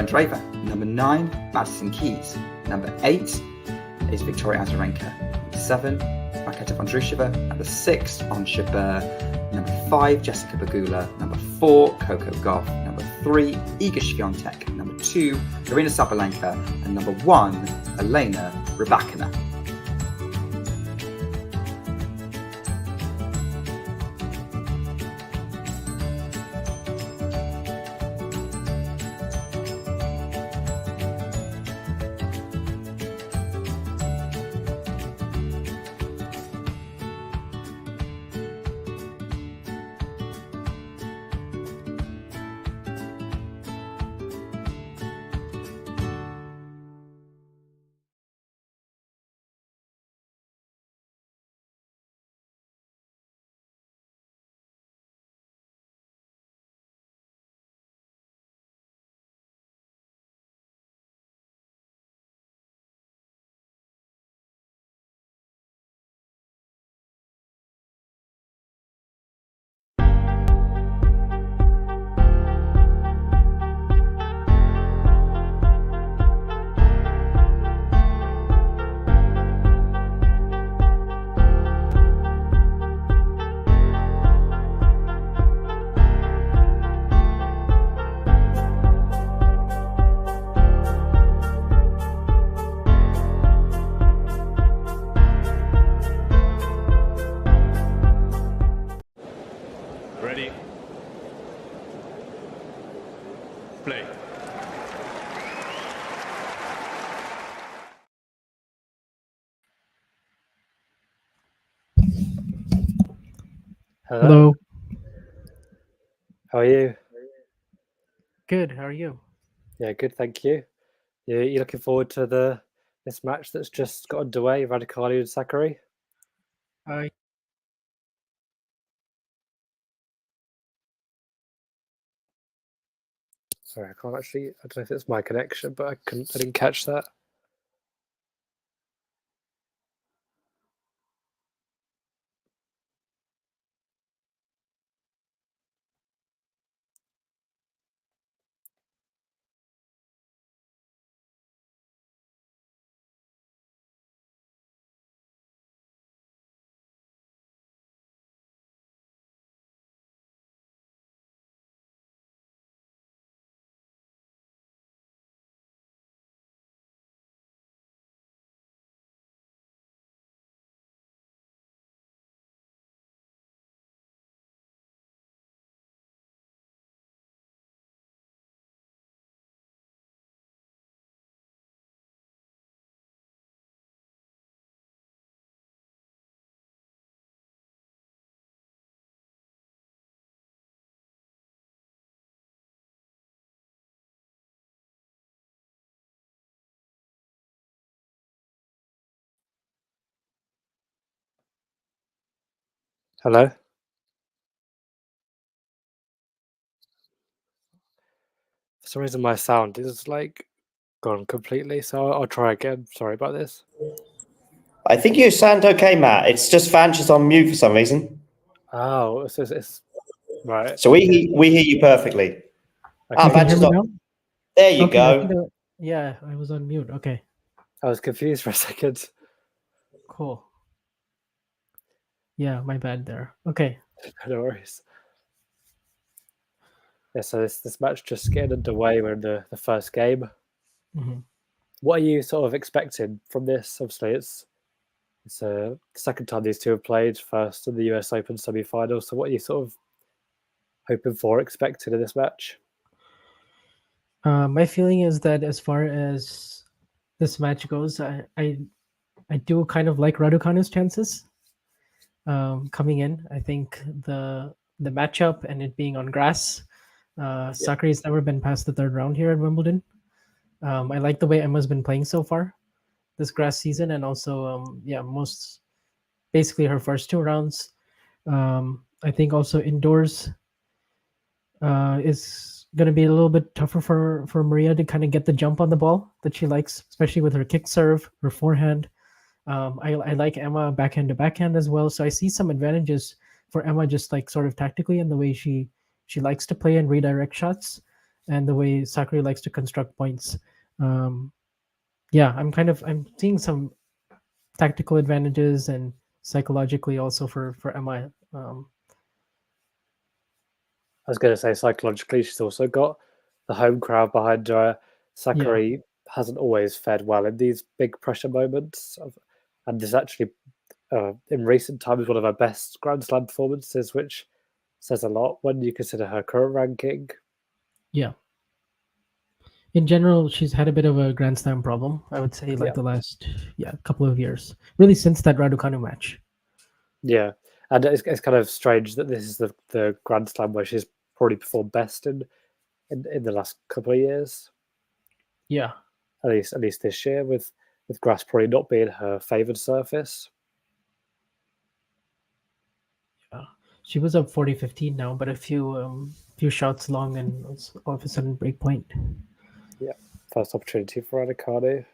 Andreeva. Number 9, Madison Keys. Number 8 is Victoria Azarenka. Number 7, Raketa Vondroushova. Number 6, Ons Jabeur. Number 5, Jessica Pegula. Number 4, Coco Gauff. Number 3, Iga Swiatek. Number 2, Arina Sabalenka. And number 1, Elena Rybakina. Ready? Play. Hello. How are you? Good. How are you? Yeah, good, thank you. You looking forward to this match that's just got underway, Raducanu and Sakkari? Sorry, I can't actually. I don't know if it's my connection, but I didn't catch that. Hello? For some reason, my sound is like gone completely, so I'll try again. Sorry about this. I think you sound okay, Matt. It's just Vanch is on mute for some reason. Oh, it's right. So we hear you perfectly. Okay. Vanch is on. There you go. Yeah, I was on mute. Okay. I was confused for a second. Cool. Yeah, my bad there. Okay. No worries. Yeah, so this match just getting underway. We're in the first game. Mm-hmm. What are you sort of expecting from this? Obviously, it's the second time these two have played, first in the US Open semi-final. So what are you sort of hoping for, expecting in this match? My feeling is that as far as this match goes, I do kind of like Raducanu's chances coming in. I think the matchup and it being on grass, Sakkari's never been past the third round here at Wimbledon. I like the way Emma's been playing so far this grass season, and also basically her first two rounds. I think also indoors is going to be a little bit tougher for Maria to kind of get the jump on the ball that she likes, especially with her kick serve, her forehand. I like Emma backhand to backhand as well, so I see some advantages for Emma just like sort of tactically in the way she likes to play and redirect shots. and the way Sakkari likes to construct points. I'm seeing some tactical advantages and psychologically also for Emma. I was going to say psychologically, she's also got the home crowd behind her. Sakkari hasn't always fared well in these big pressure moments, and this actually, in recent times, one of her best Grand Slam performances, which says a lot when you consider her current ranking. Yeah. In general, she's had a bit of a Grand Slam problem, I would say, Yeah. the last couple of years, really since that Raducanu match. Yeah, and it's kind of strange that this is the Grand Slam where she's probably performed best in the last couple of years. Yeah. At least this year, with grass probably not being her favoured surface. Yeah. She was up 40-15 now, but a few shots long and all of a sudden break point. Yeah, first opportunity for Raducanu.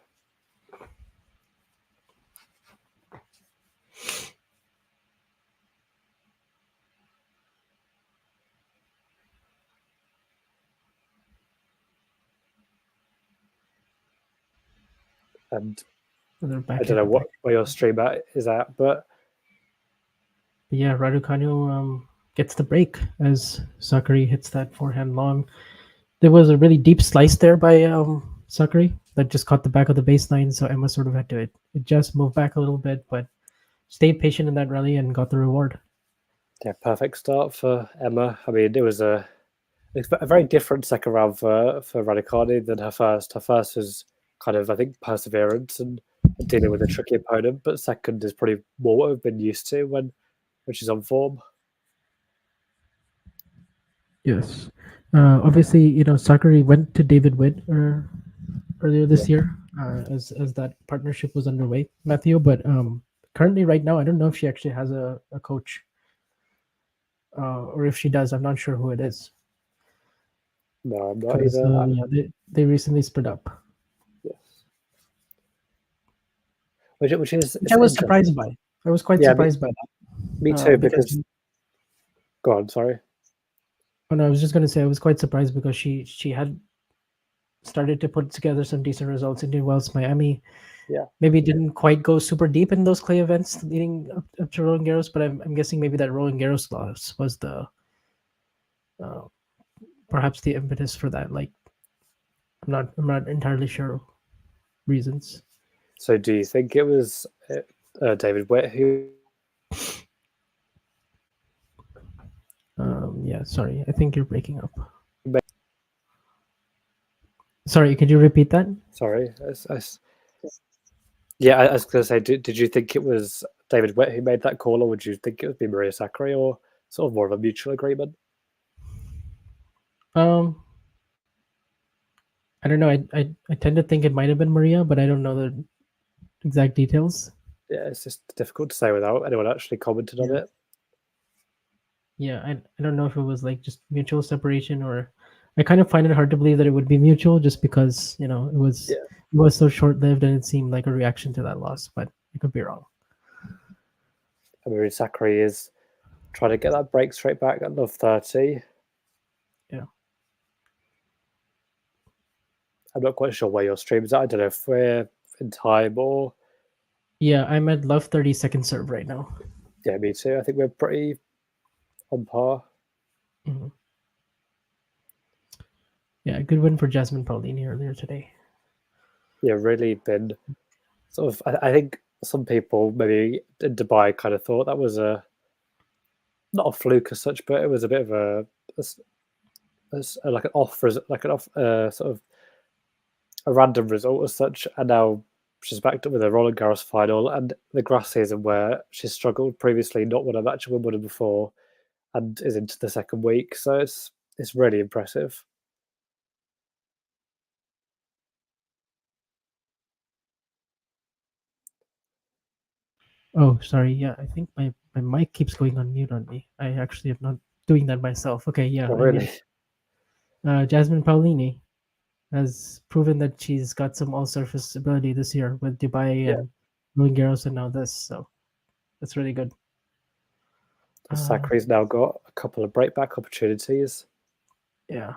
And I don't know where your stream is at, but yeah, Raducanu gets the break as Sakkari hits that forehand long. There was a really deep slice there by Sakkari that just caught the back of the baseline, so Emma sort of had to it just moved back a little bit, but stayed patient in that rally and got the reward. Yeah, perfect start for Emma. I mean, it was a very different second round for Raducanu than her first. Her first was kind of, I think, perseverance and dealing with a tricky opponent, but second is probably more what we've been used to when she's on form. Yes. Obviously, Sakkari went to David Witt earlier this year as that partnership was underway, Matthew. But currently, right now, I don't know if she actually has a coach, or if she does, I'm not sure who it is. No, I'm not either. They recently split up. Yes. Which I was surprised by. I was quite surprised by that. Me too, because go on, sorry. Oh no, I was just going to say I was quite surprised because she had started to put together some decent results in Wells, Miami. Yeah. Maybe didn't quite go super deep in those clay events leading up to Roland Garros, but I'm guessing maybe that Roland Garros loss was the perhaps the impetus for that. Like, I'm not entirely sure reasons. So, do you think it was David Witt who? Yeah, sorry, I think you're breaking up. Sorry, could you repeat that? Sorry, yeah, I was going to say, did you think it was David Witt who made that call, or would you think it would be Maria Sakkari, or sort of more of a mutual agreement? I don't know. I tend to think it might have been Maria, but I don't know the exact details. Yeah, it's just difficult to say without anyone actually commented on it. Yeah, I don't know if it was like just mutual separation, or I kind of find it hard to believe that it would be mutual just because, it was so short-lived and it seemed like a reaction to that loss, but I could be wrong. I mean, Sakkari is trying to get that break straight back at love 30. Yeah. I'm not quite sure where your stream's at. I don't know if we're in time or... Yeah, I'm at love 30 second serve right now. Yeah, me too. I think we're pretty on par. Mm-hmm. Yeah, good win for Jasmine Paolini earlier today. Yeah, really been sort of... I think some people maybe in Dubai kind of thought that was not a fluke as such, but it was a bit of like an off sort of a random result as such, and now she's backed up with a Roland Garros final and the grass season where she's struggled previously, not won a match at Wimbledon before, and is into the second week. So it's really impressive. Oh, sorry. Yeah, I think my mic keeps going on mute on me. I actually am not doing that myself. Okay, yeah. Oh, really? Jasmine Paolini has proven that she's got some all-surface ability this year with Dubai and Roland Garros and now this. So that's really good. Sakkari's now got a couple of breakback opportunities. Yeah.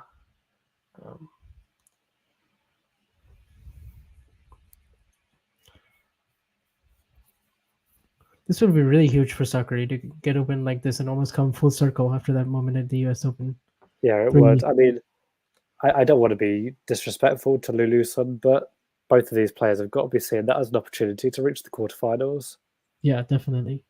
This would be really huge for Sakkari to get a win like this and almost come full circle after that moment at the US Open. Yeah, it Three- would. I mean, I don't want to be disrespectful to Lulu's son, but both of these players have got to be seeing that as an opportunity to reach the quarterfinals. Yeah, definitely.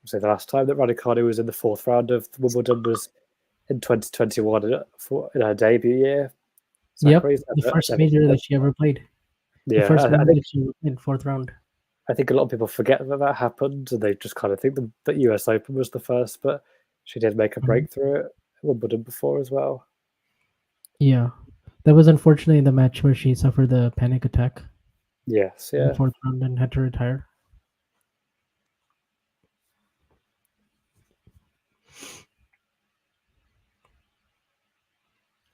So the last time that Raducanu was in the fourth round of Wimbledon was in 2021 in her debut year. Sakkari's The first major that she ever played. Yeah, The first I one think that she in fourth round. I think a lot of people forget that happened, and they just kind of think that US Open was the first, but she did make a breakthrough at Wimbledon before as well. Yeah, that was unfortunately the match where she suffered the panic attack Yes, in yeah. the fourth round and had to retire.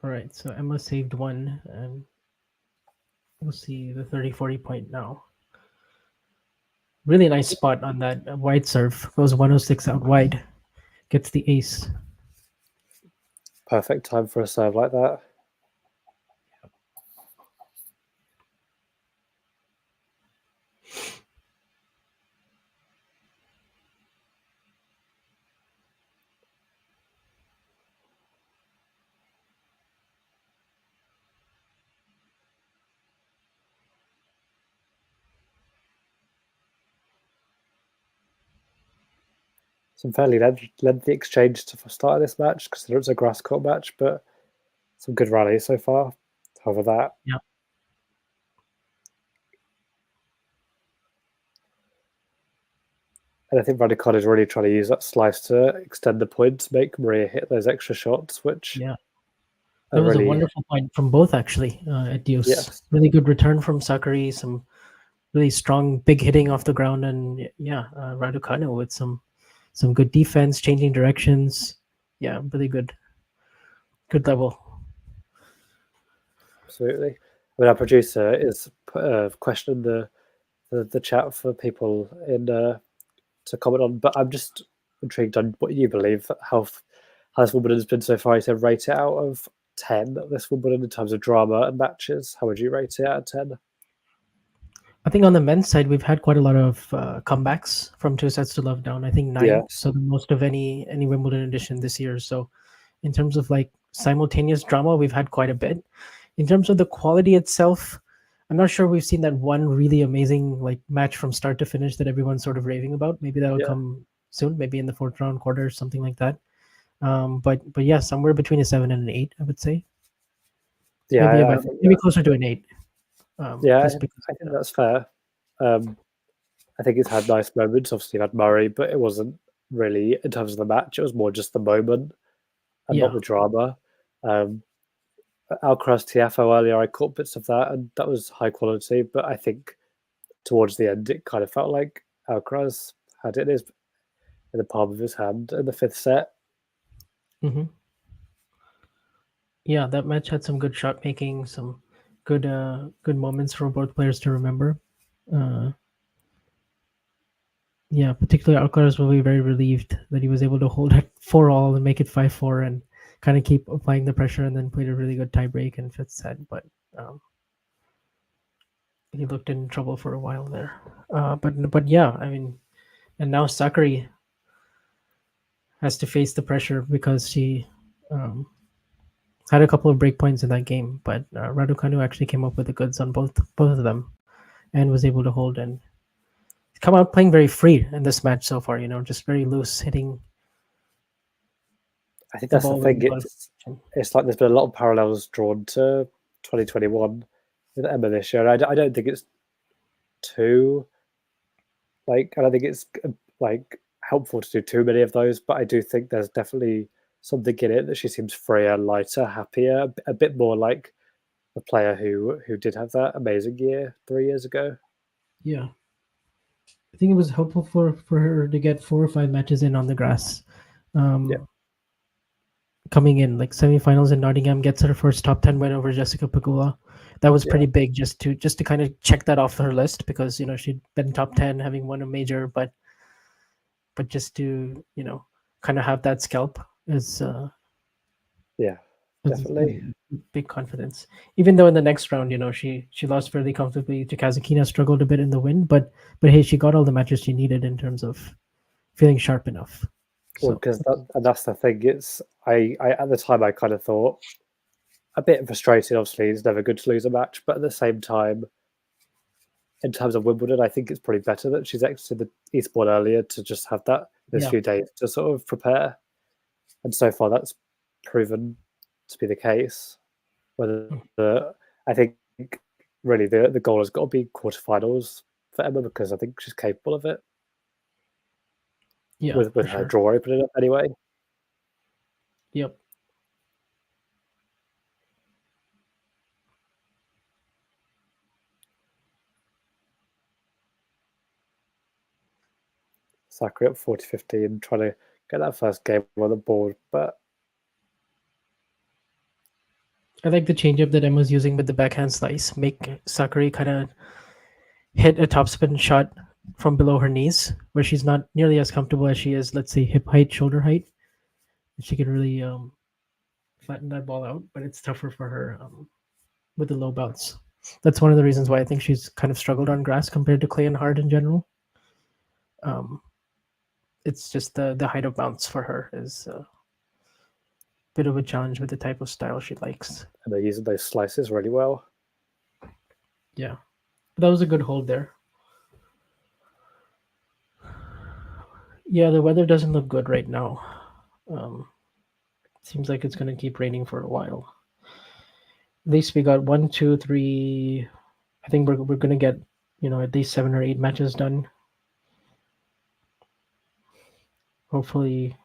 All right, so Emma saved one, and we'll see the 30-40 point now. Really nice spot on that wide serve. Goes 106 out wide. Gets the ace. Perfect time for a serve like that. Some fairly lengthy exchange to start this match, considering it's a grass court match, but some good rallies so far. Over that. Yeah. And I think Raducanu is really trying to use that slice to extend the points, make Maria hit those extra shots, which Yeah. That was really a wonderful point from both, actually, at Dios. Yes. Really good return from Sakkari, some really strong, big hitting off the ground, and Raducanu with some good defense, changing directions. Yeah, really good. Good level. Absolutely. I mean, our producer is questioning the chat for people in to comment on, but I'm just intrigued on what you believe. How this Wimbledon has been so far? You said rate it out of 10. This Wimbledon in terms of drama and matches. How would you rate it out of 10? I think on the men's side, we've had quite a lot of comebacks from 2-0 down. I think 9, Yes. so the most of any Wimbledon edition this year. So in terms of like simultaneous drama, we've had quite a bit. In terms of the quality itself, I'm not sure we've seen that one really amazing like match from start to finish that everyone's sort of raving about. Maybe that'll come soon, maybe in the fourth round, quarter, something like that. But yeah, somewhere between a 7 and an 8, I would say. Yeah, maybe closer to an 8. I think that's fair. I think it's had nice moments. Obviously, you've had Murray, but it wasn't really in terms of the match. It was more just the moment and not the drama. Alcaraz Tiafoe earlier, I caught bits of that, and that was high quality. But I think towards the end, it kind of felt like Alcaraz had it in the palm of his hand in the fifth set. Mm-hmm. Yeah, that match had some good shot making, some good moments for both players to remember. Yeah, particularly Alcaraz will be very relieved that he was able to hold it 4-all and make it 5-4 and kind of keep applying the pressure, and then played a really good tie break in fifth set. But he looked in trouble for a while there. But yeah, I mean, and now Sakkari has to face the pressure because she had a couple of break points in that game, but Raducanu actually came up with the goods on both of them, and was able to hold and come out playing very free in this match so far. Just very loose hitting. I think that's the thing. It's like there's been a lot of parallels drawn to 2021 with Emma this year. I don't think it's too I don't think it's helpful to do too many of those, but I do think there's definitely something in it that she seems freer, lighter, happier, a bit more like the player who did have that amazing year 3 years ago. Yeah, I think it was helpful for her to get 4 or 5 matches in on the grass. Coming in like semifinals in Nottingham, gets her first top 10 win over Jessica Pegula. That was pretty big, just to kind of check that off her list, because she'd been top 10, having won a major, but but just to kind of have that scalp is Yeah, is definitely. big confidence. Even though in the next round, she lost fairly comfortably to Kazakina, struggled a bit in the win, but hey, she got all the matches she needed in terms of feeling sharp enough. Well, So because that's the thing. It's I at the time I kind of thought a bit frustrated. Obviously, it's never good to lose a match, but at the same time, in terms of Wimbledon, I think it's probably better that she's exited the esports earlier to just have those Yeah. few days to sort of prepare. And so far, that's proven to be the case. I think really the goal has got to be quarterfinals for Emma, because I think she's capable of it. yeah, with for her sure. draw opening up anyway. Yep. Sakkari up 40-15, trying to get that first game on the board, but I like the changeup that Emma's using with the backhand slice. Make Sakkari kind of hit a topspin shot from below her knees, where she's not nearly as comfortable as she is, let's say, hip height, shoulder height. She can really flatten that ball out, but it's tougher for her with the low bounce. That's one of the reasons why I think she's kind of struggled on grass compared to clay and hard in general. It's just the height of bounce for her is a bit of a challenge with the type of style she likes. and they're using those slices really well. Yeah, that was a good hold there. Yeah, the weather doesn't look good right now. Seems like it's going to keep raining for a while. At least we got 1, 2, 3. I think we're going to get at least 7 or 8 matches done. Hopefully.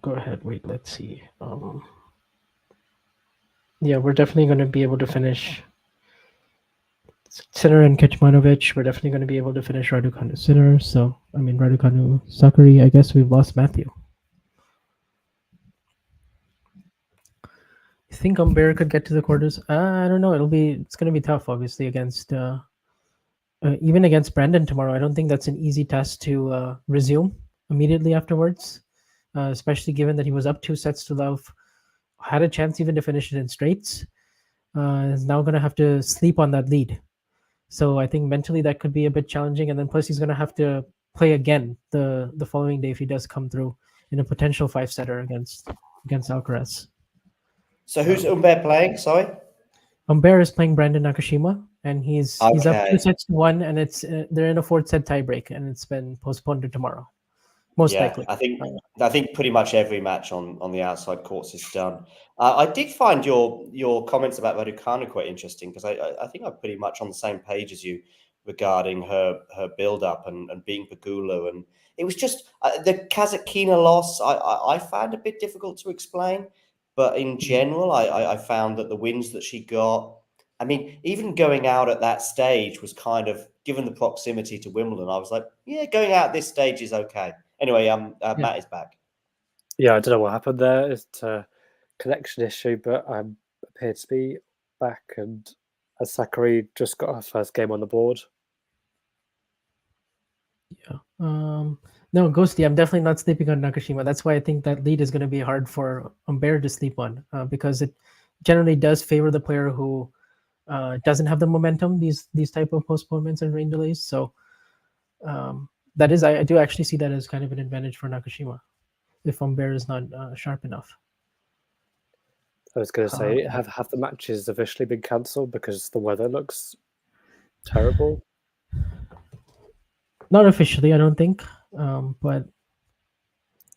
Go ahead. Wait, let's see. Yeah, we're definitely going to be able to finish Sinner and Kecmanovic. We're definitely going to be able to finish Raducanu Sinner. So, Raducanu Sakkari. I guess we've lost Matthew. You think Humbert could get to the quarters? I don't know. It's going to be tough, obviously, against even against Brandon tomorrow. I don't think that's an easy task to resume immediately afterwards, especially given that he was up 2-0, had a chance even to finish it in straights. Is now going to have to sleep on that lead. So I think mentally that could be a bit challenging. And then plus he's going to have to play again the following day if he does come through in a potential 5-setter against Alcaraz. So who's Humbert playing? Sorry, Humbert is playing Brandon Nakashima, and he's up Okay. 2-1, and it's they're in a 4th-set tiebreak, and it's been postponed to tomorrow, most likely. I think pretty much every match on the outside courts is done. I did find your comments about Raducanu quite interesting, because I think I'm pretty much on the same page as you regarding her build up and beating Pegula, and it was just the Kazakina loss I found a bit difficult to explain, but in general I found that the wins that she got, I mean, even going out at that stage was kind of, given the proximity to Wimbledon, I was like, yeah, going out at this stage is okay. Anyway, Matt is back. Yeah, I don't know what happened there. It's a connection issue, but I'm appeared to be back, and as Sakkari just got her first game on the board. Yeah. No, Ghosty, I'm definitely not sleeping on Nakashima. That's why I think that lead is going to be hard for Humbert to sleep on, because it generally does favor the player who doesn't have the momentum, these type of postponements and rain delays. So that is, I do actually see that as kind of an advantage for Nakashima if Humbert is not sharp enough. I was going to say, have the matches officially been cancelled because the weather looks terrible? Not officially, I don't think, but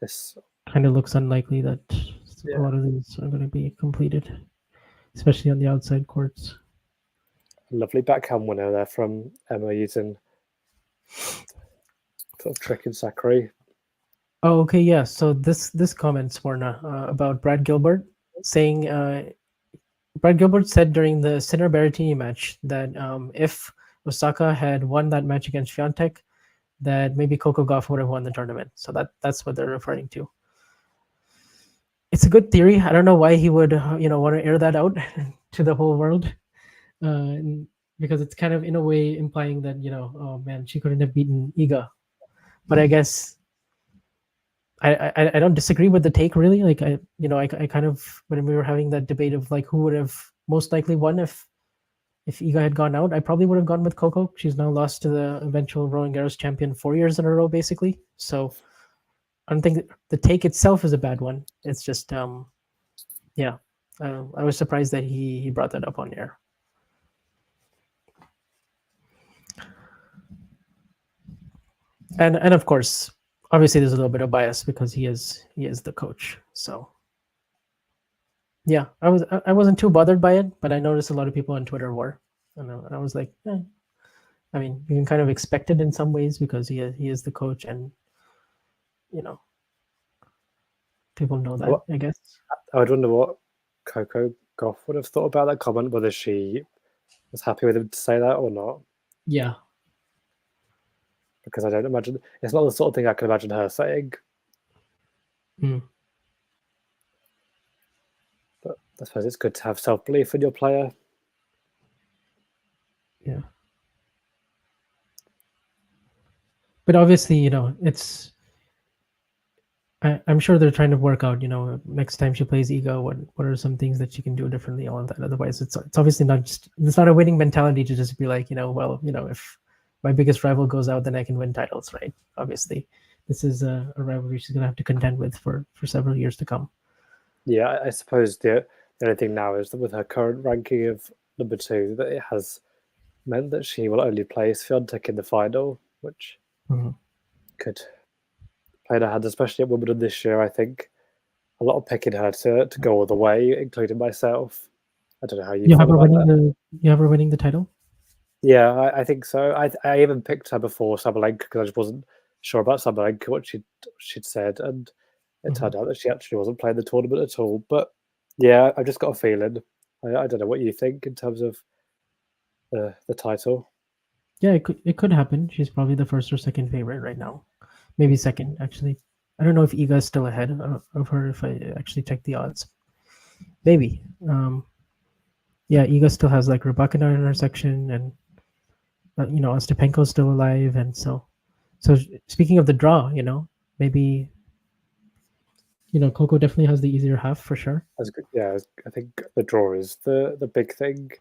This kind of looks unlikely that a lot of these are going to be completed, especially on the outside courts. lovely backhand winner there from Emma, using sort of tricking Sakkari. Oh, okay, yeah. So this comment, Swarna, about Brad Gilbert saying, Brad Gilbert said during the Sinner Berrettini match that if Osaka had won that match against Swiatek, that maybe Coco Gauff would have won the tournament. So that's what they're referring to. It's a good theory. I don't know why he would want to air that out to the whole world. because it's kind of in a way implying that oh man, she couldn't have beaten Iga. But I guess I don't disagree with the take really. Like I kind of, when we were having that debate of like who would have most likely won if Iga had gone out, I probably would have gone with Coco. She's now lost to the eventual Roland Garros champion 4 years in a row, basically. So I don't think the take itself is a bad one. It's just yeah, I was surprised that he brought that up on air. And of course, obviously, there's a little bit of bias because he is the coach. So yeah, I wasn't too bothered by it, but I noticed a lot of people on Twitter were, and I was like, I mean, you can kind of expect it in some ways because he is the coach, and people know that. I guess I would wonder what Coco Gauff would have thought about that comment, whether she was happy with him to say that or not. Yeah, because I don't imagine it's not the sort of thing I can imagine her saying. But I suppose it's good to have self-belief in your player. Yeah. But obviously, it's. I'm sure they're trying to work out. Next time she plays Iga, what are some things that she can do differently? All of that. Otherwise, it's obviously it's not a winning mentality to just be like, if my biggest rival goes out, then I can win titles, right? Obviously, this is a rivalry she's going to have to contend with for several years to come. Yeah, I suppose the only thing now is that with her current ranking of number 2, that it has meant that she will only play Swiatek in the final, which could play in her hands, especially at Wimbledon this year. I think a lot of picking her to go all the way, including myself. I don't know how you have her about winning that. You have her winning the title? Yeah, I think so. I even picked her before Sabalenka because I just wasn't sure about Sabalenka, what she'd said, and it turned out that she actually wasn't playing the tournament at all. But yeah, I've just got a feeling. I don't know what you think in terms of the title. Yeah, it could happen. She's probably the first or second favorite right now. Maybe second, actually. I don't know if Iga is still ahead of her if I actually check the odds. Maybe. Yeah, Iga still has like Raducanu in her section, and Ostapenko's still alive, and so speaking of the draw, maybe Coco definitely has the easier half for sure. Yeah, I think the draw is the big thing,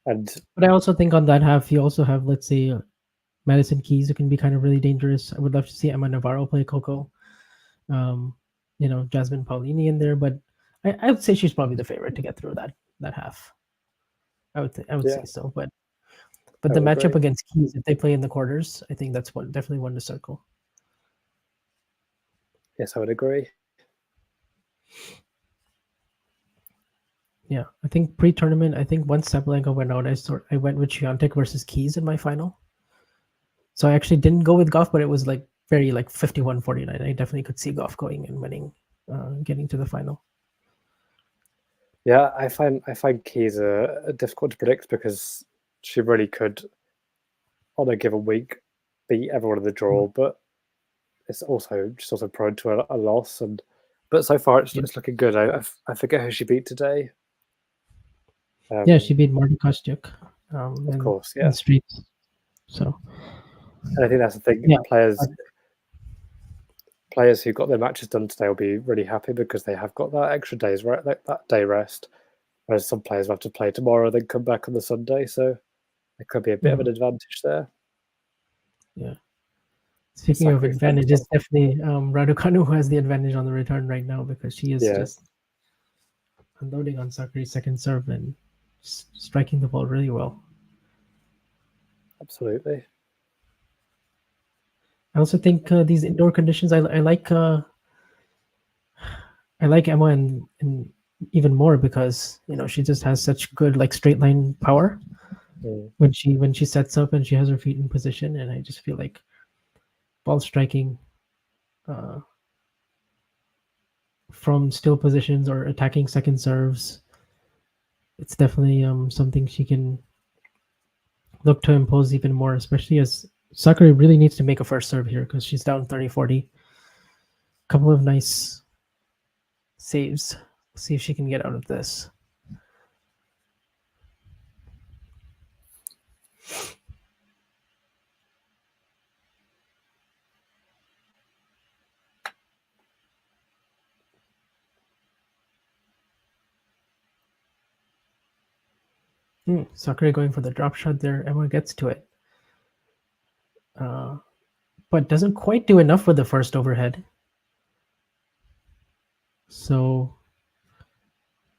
but I also think on that half you also have, let's say, Madison Keys, who can be kind of really dangerous. I would love to see Emma Navarro play Coco. Jasmine Paolini in there, but I would say she's probably the favorite to get through that half. I would say so, but the matchup against Keys, if they play in the quarters, I think that's definitely one to circle. Yes, I would agree. Yeah, I think pre-tournament, I think once Sabalenka went out, I went with Swiatek versus Keys in my final. So I actually didn't go with Gauff, but it was like very like 51-49. I definitely could see Gauff going and winning, getting to the final. Yeah, I find Keys difficult to predict because she really could, on a given week, beat everyone in the draw, but it's also prone to a loss. But so far, it's looking good. I forget who she beat today. Yeah, she beat Marta Kostyuk. Of course, yeah. In streets. So. And I think that's the thing. Yeah. Players who got their matches done today will be really happy because they have got that extra day's that day rest. Whereas some players will have to play tomorrow, then come back on the Sunday. So there could be a bit of an advantage there. Yeah. Speaking of advantages, definitely Raducanu, who has the advantage on the return right now because she is just unloading on Sakkari's second serve and striking the ball really well. Absolutely. I also think these indoor conditions, I like Emma and even more because she just has such good like straight line power when she sets up and she has her feet in position, and I just feel like ball striking from still positions or attacking second serves, it's definitely something she can look to impose even more, especially as Sakkari really needs to make a first serve here because she's down 30-40. Couple of nice saves. See if she can get out of this. Sakkari going for the drop shot there. Emma gets to it. But doesn't quite do enough with the first overhead. So,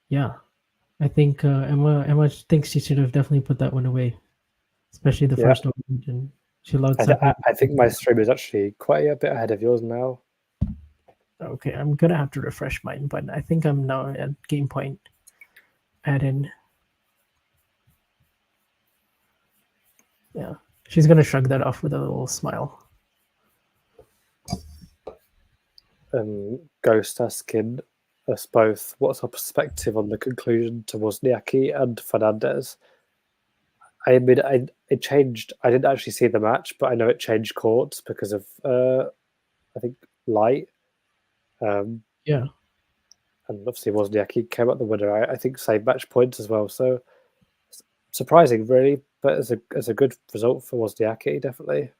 yeah, I think Emma thinks she should have definitely put that one away, especially the first overhead. And she allowed Sakkari. I think my stream is actually quite a bit ahead of yours now. Okay, I'm gonna have to refresh mine, but I think I'm now at game point. Add in. Yeah, she's gonna shrug that off with a little smile. Ghost asking us both, what's our perspective on the conclusion to Wozniacki and Fernandez? I mean, it changed. I didn't actually see the match, but I know it changed courts because of I think light. Yeah. And obviously Wozniacki came out the winner. I think same match points as well. So surprising, really, but it's a good result for Wozniacki, definitely.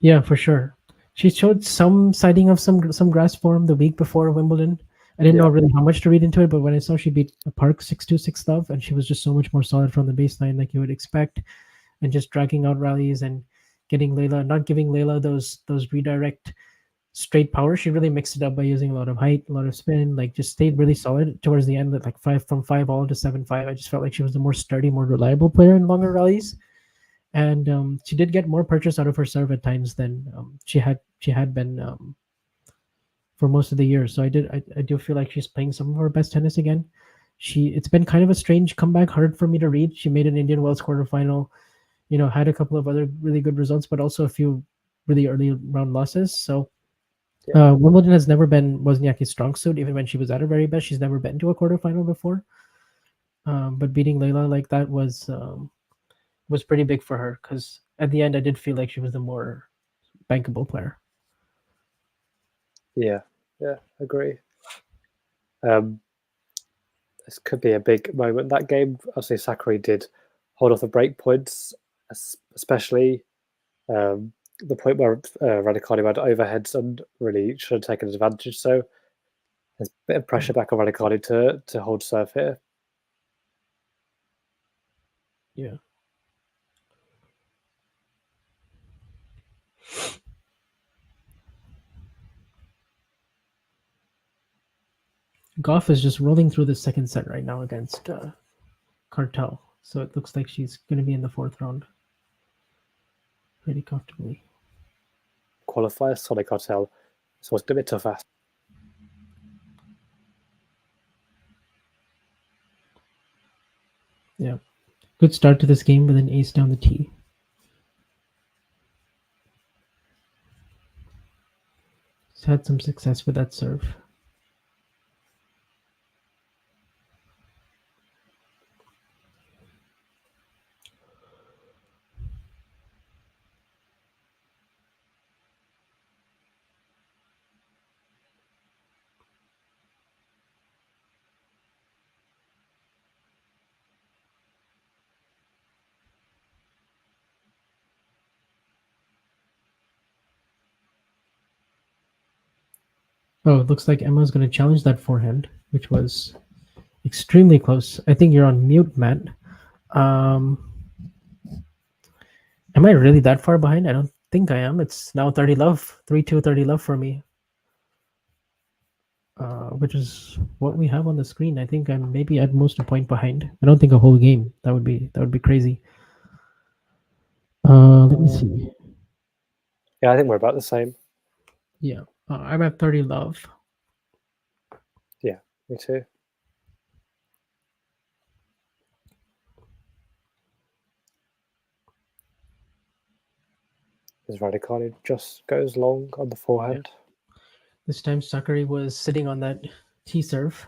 Yeah, for sure. She showed some sighting of some grass form the week before Wimbledon. I didn't know really how much to read into it, but when I saw she beat a Park 6-2, 6-love, and she was just so much more solid from the baseline, like you would expect, and just dragging out rallies and getting not giving Layla those redirect straight power. She really mixed it up by using a lot of height, a lot of spin, like just stayed really solid towards the end, like from 5-all to 7-5. I just felt like she was the more sturdy, more reliable player in longer rallies. And she did get more purchase out of her serve at times than she had been for most of the year. So I do feel like she's playing some of her best tennis again. It's been kind of a strange comeback, hard for me to read. She made an Indian Wells quarterfinal, had a couple of other really good results, but also a few really early round losses. So Wimbledon has never been Wozniacki's strong suit. Even when she was at her very best, she's never been to a quarterfinal before. But beating Layla like that was pretty big for her, because at the end I did feel like she was the more bankable player. Yeah, agree. This could be a big moment. That game, obviously, Sakkari did hold off the break points, especially the point where Raducanu had overheads and really should have taken advantage. So there's a bit of pressure back on Raducanu to hold serve here. Yeah. Goff is just rolling through the second set right now against Cartel. So it looks like she's going to be in the fourth round pretty comfortably. Qualifier, Sonic Cartel. So it's a bit tough. Yeah. Good start to this game with an ace down the tee. She's had some success with that serve. Oh, it looks like Emma's going to challenge that forehand, which was extremely close. I think you're on mute, Matt. Am I really that far behind? I don't think I am. It's now 30-love, 3-2, 30-love for me, which is what we have on the screen. I think I'm maybe at most a point behind. I don't think a whole game. That would be crazy. Let me see. Yeah, I think we're about the same. Yeah, I'm at 30-love. Yeah, me too. As Raducanu just goes long on the forehand. Yeah. This time Sakkari was sitting on that tee serve.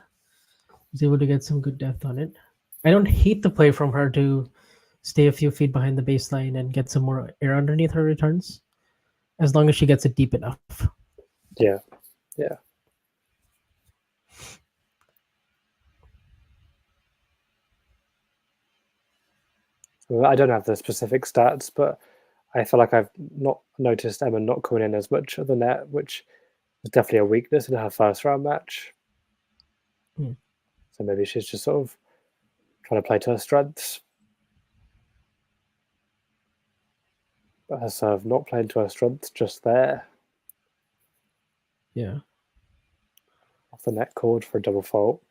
Was able to get some good depth on it. I don't hate the play from her to stay a few feet behind the baseline and get some more air underneath her returns, as long as she gets it deep enough. Yeah. Well, I don't have the specific stats, but I feel like I've not noticed Emma not coming in as much at the net, which was definitely a weakness in her first round match. Hmm. So maybe she's just sort of trying to play to her strengths. But her serve not playing to her strengths just there. Yeah. Off the net cord for a double fault.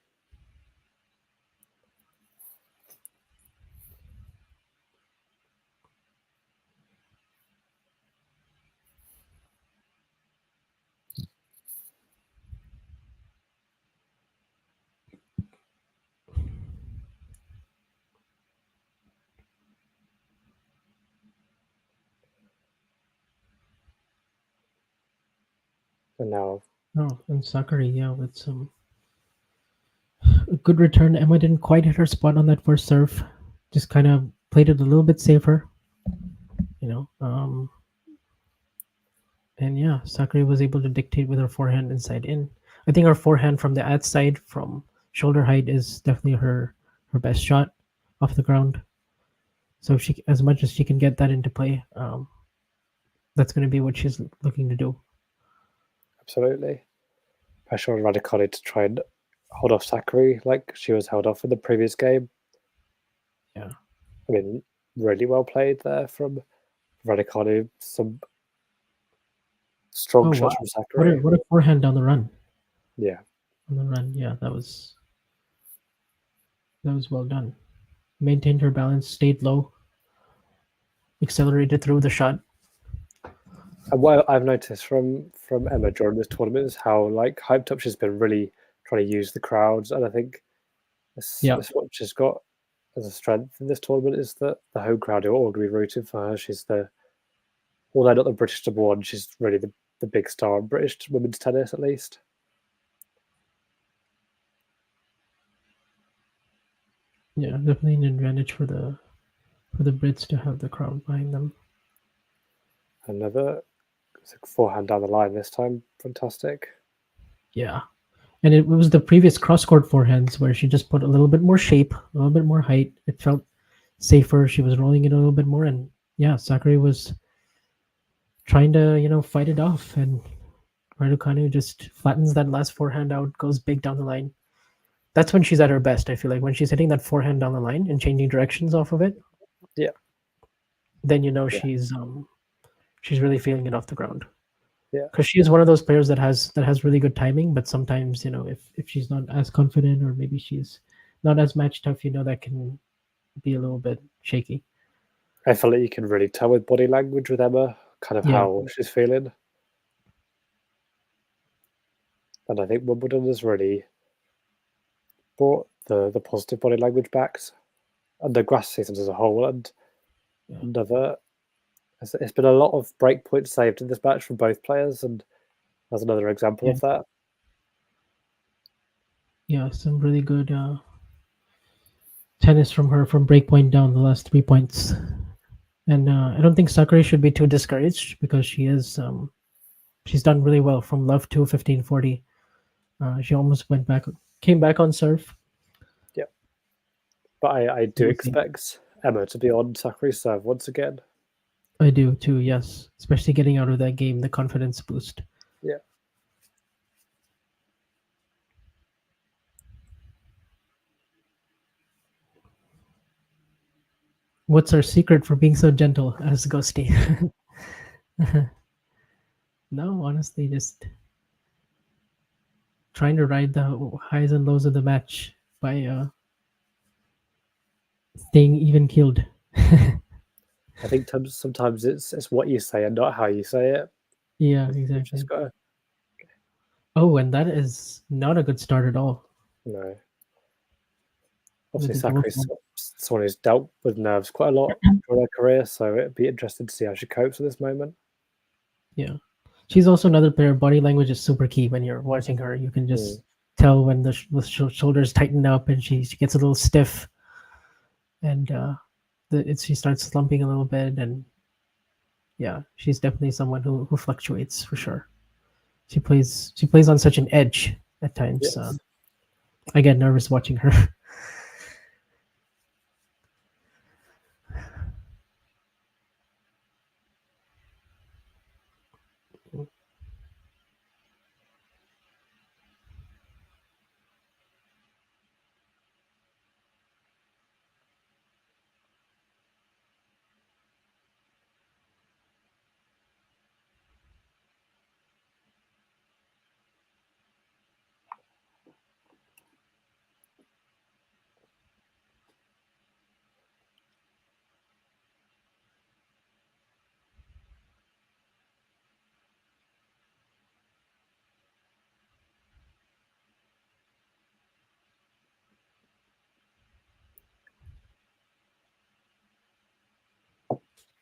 And now, Oh, and Sakkari, yeah, with some a good return. Emma didn't quite hit her spot on that first serve. Just kind of played it a little bit safer, you know. And yeah, Sakkari was able to dictate with her forehand inside in. I think her forehand from the outside, from shoulder height, is definitely her best shot off the ground. So if she, as much as she can get that into play, that's going to be what she's looking to do. absolutely. Pressure on Raducanu to try and hold off Sakkari like she was held off in the previous game. Yeah. I mean, really well played there from Raducanu. Some strong shots from Sakkari. What a forehand down the run. Yeah. On the run, yeah, that was well done. Maintained her balance, stayed low, accelerated through the shot. And what I've noticed from Emma during this tournament is how like hyped up she's been, really trying to use the crowds. And I think that's what she's got as a strength in this tournament, is that the home crowd are all going to be rooting for her. She's although not the British number one, she's really the big star in British women's tennis, at least. Yeah, definitely an advantage for the Brits to have the crowd behind them. Another forehand down the line this time. Fantastic. Yeah. And it was the previous cross-court forehands where she just put a little bit more shape, a little bit more height. It felt safer. She was rolling it a little bit more. And yeah, Sakkari was trying to, fight it off. And Raducanu just flattens that last forehand out, goes big down the line. That's when she's at her best, I feel like. When she's hitting that forehand down the line and changing directions off of it. Yeah. Then she's really feeling it off the ground. Yeah. Because she is one of those players that has really good timing, but sometimes, if she's not as confident, or maybe she's not as match tough, that can be a little bit shaky. I feel like you can really tell with body language with Emma, kind of how she's feeling. And I think Wimbledon has really brought the positive body language back, and the grass seasons as a whole. And it's been a lot of break points saved in this match from both players, and that's another example of that. Yeah, some really good tennis from her from break point down the last 3 points. And I don't think Sakkari should be too discouraged, because she is she's done really well from love to 15-40. She almost came back on serve. Yeah, but I do expect Emma to be on Sakkari's serve once again. I do too, yes. Especially getting out of that game, the confidence boost. Yeah. What's our secret for being so gentle? As Ghosty. No, honestly, just trying to ride the highs and lows of the match by staying even keeled. I think sometimes it's what you say and not how you say it. Yeah, exactly. Oh, and that is not a good start at all. No. Obviously, Sakkari's someone who's dealt with nerves quite a lot through her career, so it'd be interesting to see how she copes with this moment. Yeah. She's also another player. Body language is super key when you're watching her. You can just tell when the shoulders tighten up and she gets a little stiff, and she starts slumping a little bit. And yeah, she's definitely someone who fluctuates for sure. She plays on such an edge at times. Yes. I get nervous watching her.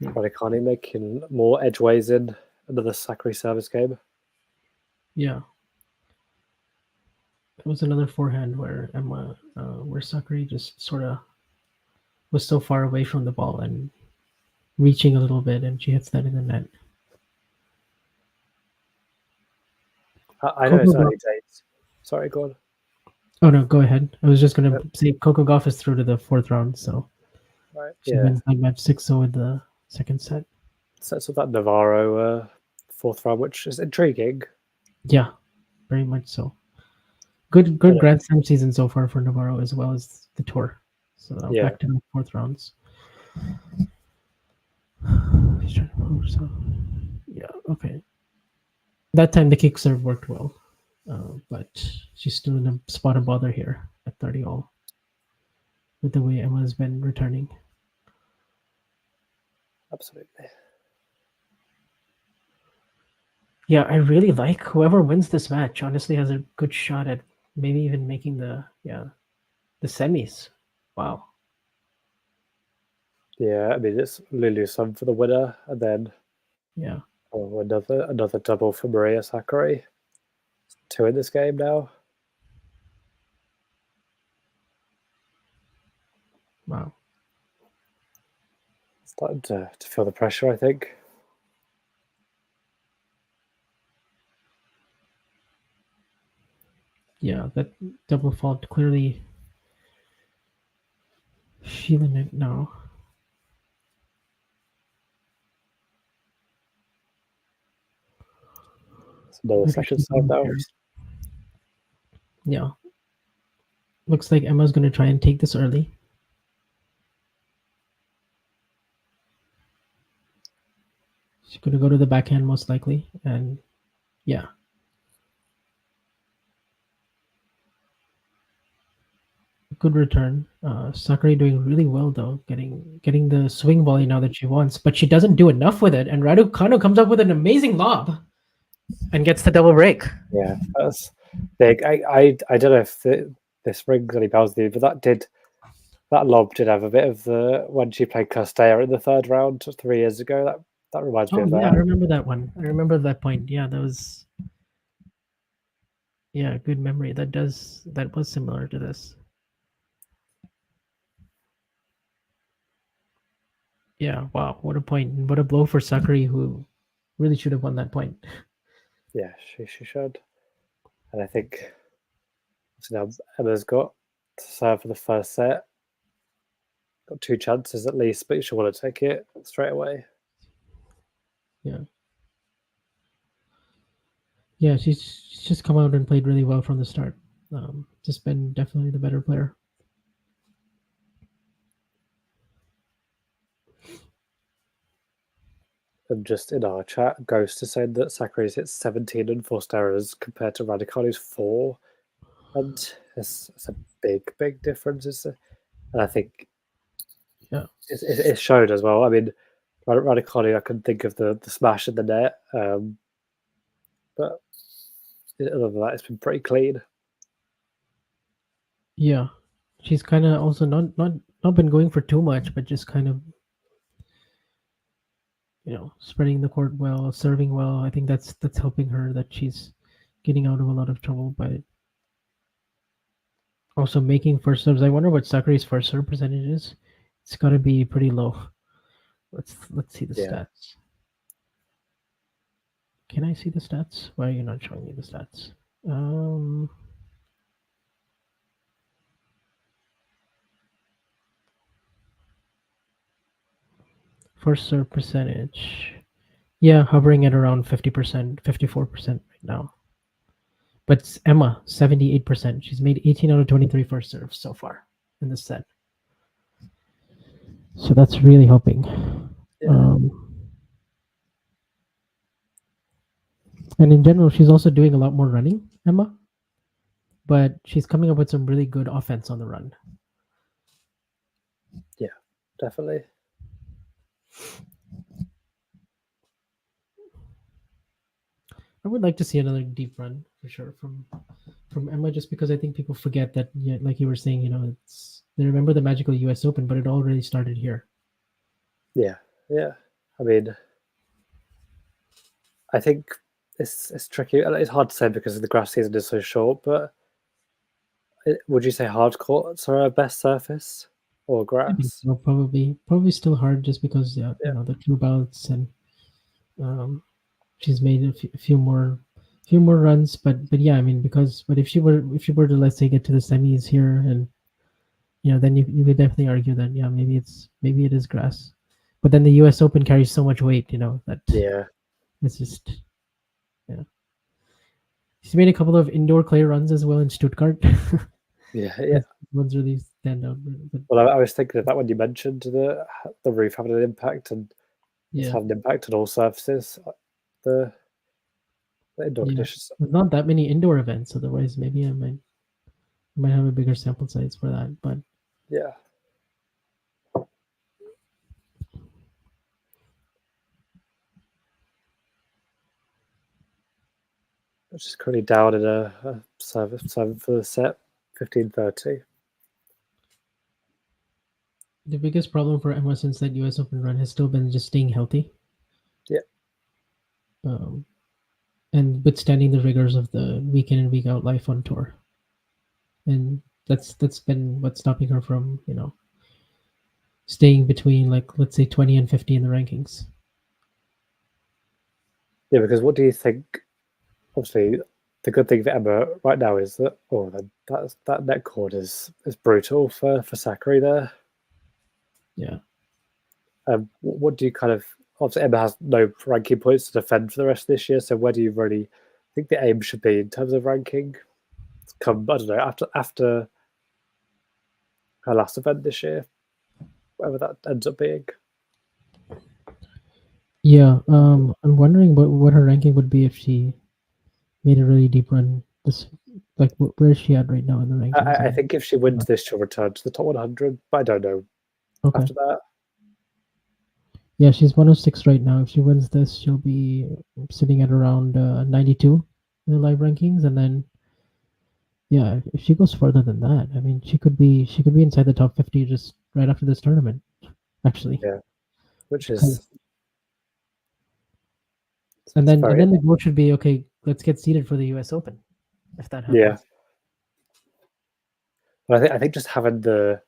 Raducanu making more edgeways in another Sakkari service game. Yeah. It was another forehand where where Sakkari just sort of was so far away from the ball and reaching a little bit, and she hits that in the net. I know it's early days. Sorry, go on. Oh no, go ahead. I was just gonna say Coco Gauff is through to the fourth round, so Right. she wins that match 6-0 in the second set. Sets up that Navarro fourth round, which is intriguing. Yeah, very much so. Good Grand Slam season so far for Navarro as well as the tour. So back to the fourth rounds. Yeah, okay. That time the kick serve worked well, but she's still in a spot of bother here at 30 all with the way Emma's been returning. Absolutely. Yeah, I really like whoever wins this match. Honestly, has a good shot at maybe even making the semis. Wow. Yeah, I mean it's Lulu Sun for the winner, and then another double for Maria Sakkari. 2 in this game now. Wow. Starting to feel the pressure, I think. Yeah, that double fault clearly feeling it now. It's another second side now. Yeah. Looks like Emma's going to try and take this early. She's going to go to the backhand most likely. And yeah. Good return. Sakkari doing really well though, getting the swing volley now that she wants, but she doesn't do enough with it. And Raducanu comes up with an amazing lob and gets the double break. Yeah, that's big. I don't know if this rings any bells with you, but that lob did have a bit of the when she played Castella in the third round 3 years ago. That reminds me of that. Yeah, I remember that one. I remember that point. Yeah, that was good memory. That was similar to this. Yeah, wow, what a point. What a blow for Sakkari, who really should have won that point. Yeah, she should. And I think so now Emma's got to serve for the first set. Got 2 chances at least, but she'll want to take it straight away. Yeah. Yeah, she's just come out and played really well from the start. Just been definitely the better player. And just in our chat, Ghost is saying that Sakkari's hit 17 enforced errors compared to Raducanu's 4. And it's a big difference. And I think it showed as well. I mean, Raducanu, I can think of the smash in the net. But other than that, it's been pretty clean. Yeah. She's kind of also not been going for too much, but just kind of spreading the court well, serving well. I think that's helping her, that she's getting out of a lot of trouble by also making first serves. I wonder what Sakkari's first serve percentage is. It's got to be pretty low. Let's see the stats. Can I see the stats? Why are you not showing me the stats? First serve percentage. Yeah, hovering at around 50%, 54% right now. But Emma, 78%. She's made 18 out of 23 first serves so far in this set. So that's really helping. Yeah. And in general, she's also doing a lot more running, Emma. But she's coming up with some really good offense on the run. Yeah, definitely. I would like to see another deep run for sure from Emma, just because I think people forget that, like you were saying, they remember the magical U.S. Open, but it all really started here. Yeah. I mean, I think it's tricky. It's hard to say because the grass season is so short. But would you say hard courts are our best surface or I think grass? so, probably still hard just because Yeah. the two bouts and she's made a few more runs, but yeah, I mean but if she were to, let's say, get to the semis here, and then you could definitely argue that maybe it is grass, but then the U.S. Open carries so much weight, that Yeah. it's just she's made a couple of indoor clay runs as well in Stuttgart. Yeah. Ones really stand out. But Well, I was thinking of that when you mentioned the roof having an impact, and it's yeah, had an impact on all surfaces. The indoor conditions. there's not that many indoor events. Otherwise, maybe I might have a bigger sample size for that. But Yeah. Which is currently down in a seven for the set, 15-30. the biggest problem for Emma since that U.S. Open run has still been just staying healthy. Yeah. And withstanding the rigors of the week in and week out life on tour. And that's been what's stopping her from, staying between, like, let's say 20 and 50 in the rankings. Yeah, because what do you think? Obviously, the good thing for Emma right now is that that net cord is brutal for Sakkari there. Yeah. What do you kind of? Obviously, Emma has no ranking points to defend for the rest of this year. So where do you really think the aim should be in terms of ranking? Come, I don't know, after her last event this year, whatever that ends up being. Yeah. I'm wondering what her ranking would be if she made a really deep run. Like, where is she at right now in the rankings? I think if she wins this, she'll return to the top 100. But I don't know after that. Yeah, she's 106 right now. If she wins this, she'll be sitting at around 92 in the live rankings, and then if she goes further than that, I mean, she could be inside the top 50 just right after this tournament. Actually, yeah, which is, and then the goal should be, okay, let's get seeded for the U.S. Open, if that happens. Yeah, but I think just having the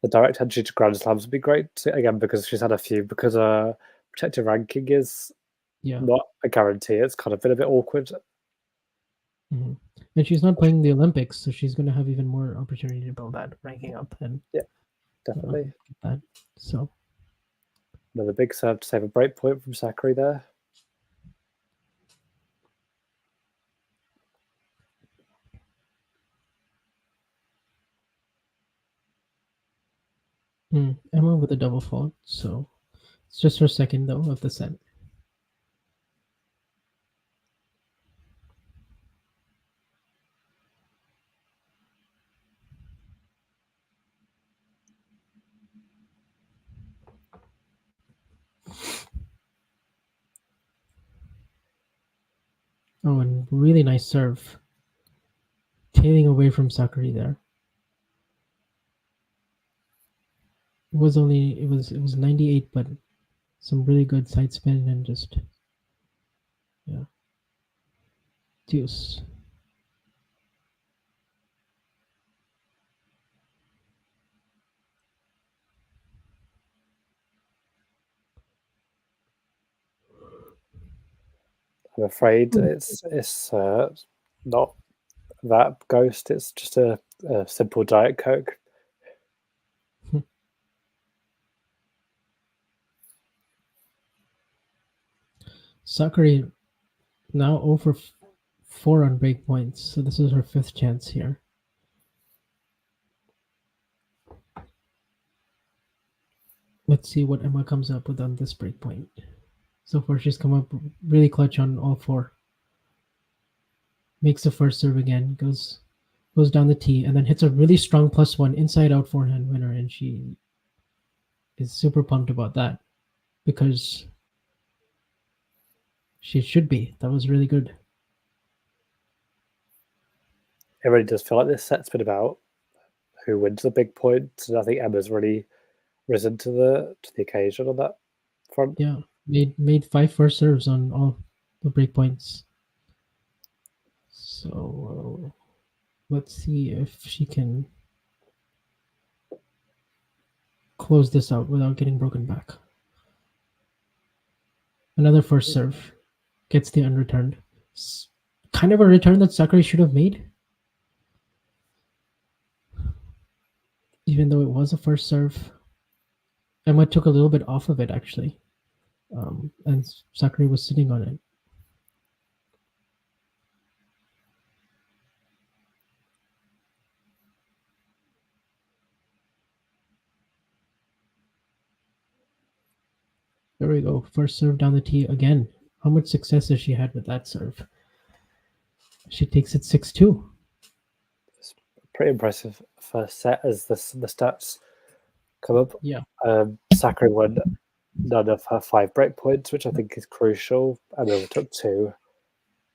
direct entry to Grand Slams would be great again, because she's had a few, because protected ranking is not a guarantee. It's kind of been a bit awkward. Mm-hmm. And she's not playing the Olympics, so she's going to have even more opportunity to build that ranking up. And yeah, definitely. That. So another big serve to save a break point from Sakkari there. Emma with a double fault, so it's just her second though of the set. Oh, and really nice serve. Tailing away from Sakkari there. It was 98, but some really good side spin and just deuce. I'm afraid it's not that ghost. It's just a simple Diet Coke. Sakkari now over 4 on break points, so this is her 5th chance here. Let's see what Emma comes up with on this break point. So far, she's come up really clutch on all 4. Makes the first serve again, goes down the tee, and then hits a really strong +1 inside out forehand winner, and she is super pumped about that because she should be. That was really good. It really does feel like this set's been about who wins the big points, and I think Emma's really risen to the occasion on that front. Yeah, made 5 first serves on all the break points. So let's see if she can close this out without getting broken back. Another first serve gets the unreturned. Kind of a return that Sakkari should have made, even though it was a first serve. Emma took a little bit off of it actually, and Sakkari was sitting on it. There we go. First serve down the tee again. How much success has she had with that serve? She takes it 6-2. It's pretty impressive first set as the stats come up. Yeah. Sakkari won none of her 5 break points, which I think is crucial. Emma took 2.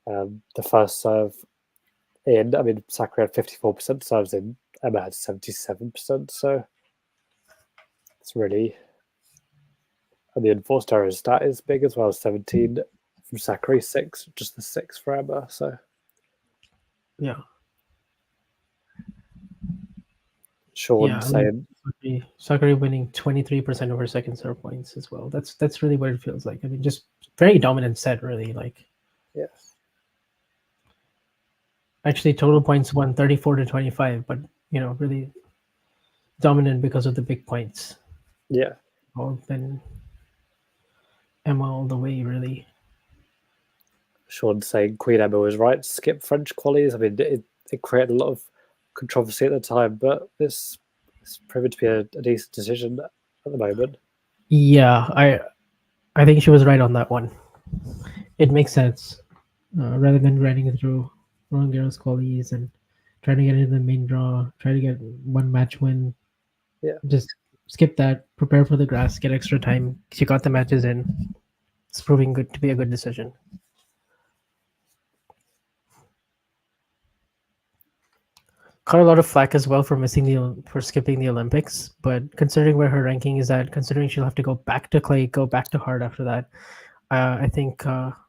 The first serve in, I mean, Sakkari had 54% serves in, Emma had 77%, so it's really... And the enforced error stat is big as well, 17 from Sakkari, 6, just the 6 for Emma, so... Yeah. Sean Yeah, saying... Sakkari winning 23% of her second serve points as well. That's really what it feels like. I mean, just very dominant set, really. Like, Yes. actually, total points won 34-25, but really dominant because of the big points. Yeah. All been Emma all the way, really. Sean saying Queen Emma was right to skip French qualies. I mean, it created a lot of controversy at the time, but it's proven to be a decent decision at the moment. Yeah, I think she was right on that one. It makes sense. Rather than grinding through Roland Garros qualies and trying to get into the main draw, try to get one match win. Yeah. Just skip that, prepare for the grass, get extra time. She got the matches in. It's proving good to be a good decision. Caught a lot of flack as well for skipping the Olympics, but considering where her ranking is at, considering she'll have to go back to clay, go back to hard after that, I think it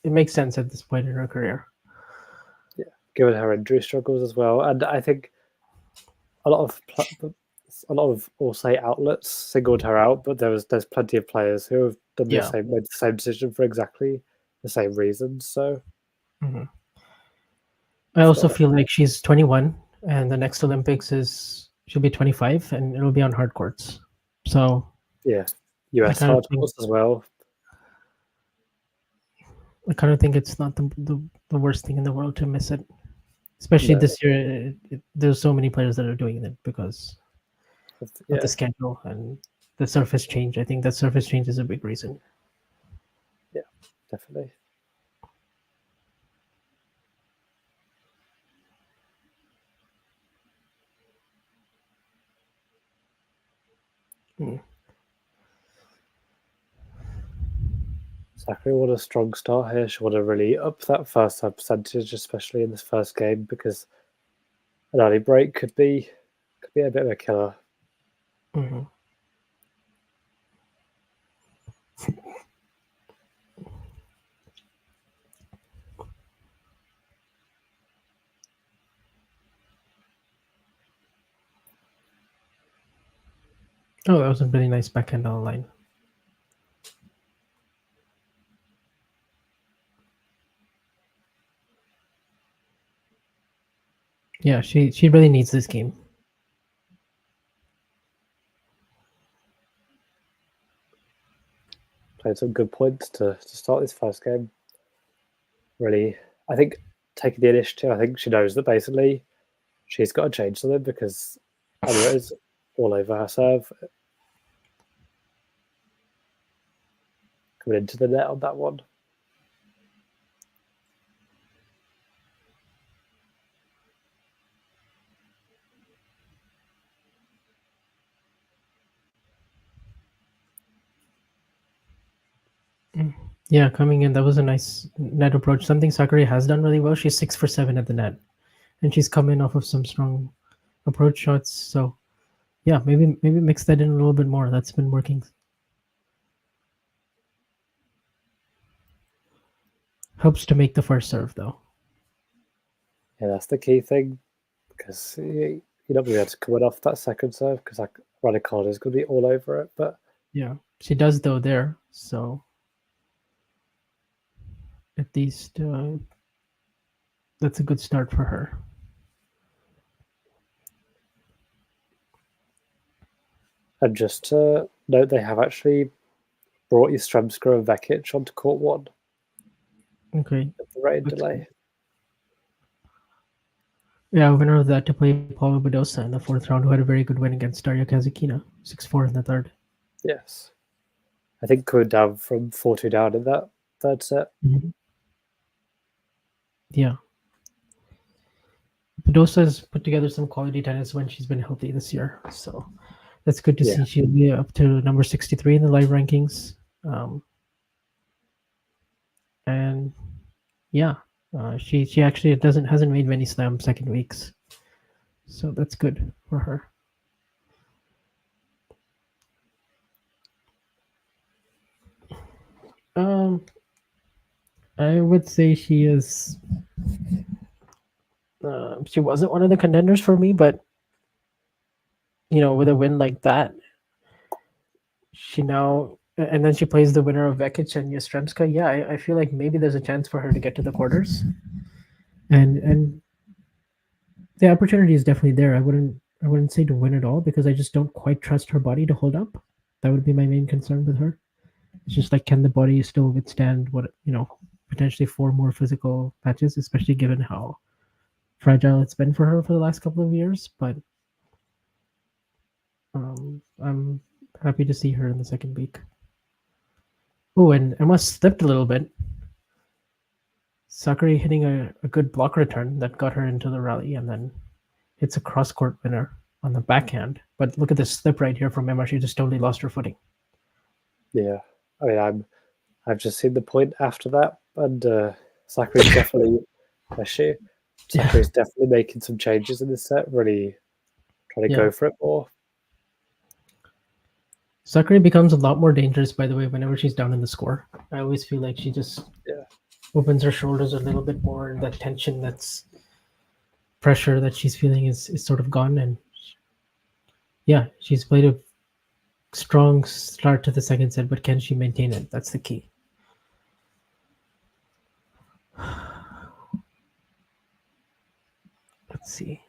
makes sense at this point in her career. Yeah, given her injury struggles as well, and I think a lot of all say outlets singled her out, but there's plenty of players who have done made the same decision for exactly the same reasons. So. Mm-hmm. I also feel like she's 21, and the next Olympics she'll be 25, and it'll be on hard courts. So yeah, US hard courts as well. I kind of think it's not the worst thing in the world to miss it, especially this year. There's so many players that are doing it because of the schedule and the surface change. I think that surface change is a big reason. Yeah, definitely. Sakkari, what a strong start here. She want to really up that first serve percentage, especially in this first game, because an early break could be a bit of a killer. Mm-hmm. Oh, that was a really nice backhand on the line. Yeah, she really needs this game. Played some good points to start this first game. Really, I think taking the initiative, I think she knows that basically she's got to change something because Emma is all over her serve. Coming into the net on that one. Yeah, coming in, that was a nice net approach. Something Sakkari has done really well. She's 6 for 7 at the net, and she's come in off of some strong approach shots. So Yeah, maybe mix that in a little bit more. That's been working. Helps to make the first serve though. Yeah, that's the key thing, because you're not going to be able to come off that second serve, because like Raducanu is going to be all over it. But Yeah, she does though there. So at least that's a good start for her. and just to note, they have actually brought Yastremska and Vekic onto court one Okay. with the rain That's delay. good. Yeah, winner of that to play Paula Badosa in the fourth round, who had a very good win against Daria Kazakina, 6-4 in the third. Yes. I think coming down from 4-2 down in that third set. Mm-hmm. Yeah. Badosa's put together some quality tennis when she's been healthy this year. So that's good to see. She'll be up to number 63 in the live rankings. And yeah, she actually hasn't made many slam second weeks. So that's good for her. I would say she is. She wasn't one of the contenders for me, but with a win like that, she now and then she plays the winner of Vekic and Yastremska. Yeah, I feel like maybe there's a chance for her to get to the quarters, and the opportunity is definitely there. I wouldn't say to win it all, because I just don't quite trust her body to hold up. That would be my main concern with her. It's just like, can the body still withstand potentially 4 more physical matches, especially given how fragile it's been for her for the last couple of years. But I'm happy to see her in the second week. Oh, and Emma slipped a little bit. Sakkari hitting a good block return that got her into the rally, and then hits a cross-court winner on the backhand. But look at this slip right here from Emma. She just totally lost her footing. Yeah. I mean, I've just seen the point after that, and Sakkari's definitely Sakkari's definitely making some changes in this set, really trying to go for it more. Sakkari becomes a lot more dangerous, by the way, whenever she's down in the score. I always feel like she just opens her shoulders a little bit more, and that tension, that's pressure that she's feeling is sort of gone. And yeah, she's played a strong start to the second set, but can she maintain it? That's the key. Let's see.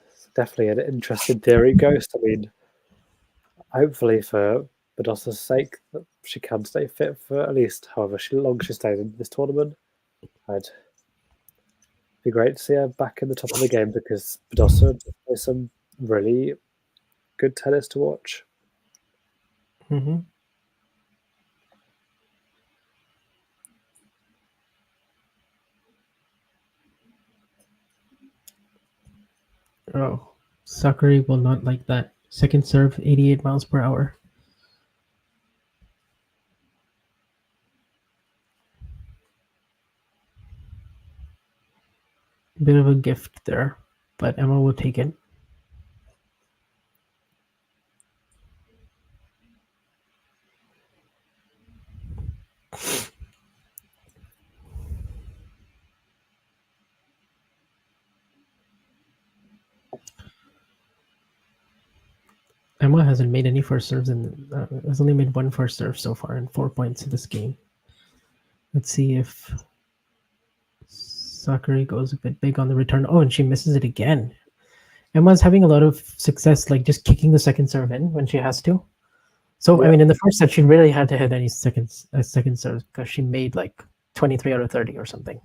It's definitely an interesting theory, Ghost. I mean, hopefully for Badosa's sake, that she can stay fit for at least however long she stays in this tournament. I'd be great to see her back in the top of the game, because Badosa plays some really good tennis to watch. Mm-hmm. Oh, Sakkari will not like that. Second serve, 88 miles per hour. Bit of a gift there, but Emma will take it. Emma hasn't made any first serves has only made 1 first serve so far and 4 points in this game. Let's see if Sakkari goes a bit big on the return. Oh, and she misses it again. Emma's having a lot of success, like just kicking the second serve in when she has to. So I mean, in the first set, she really had to hit any second serve, because she made like 23 out of 30 or something.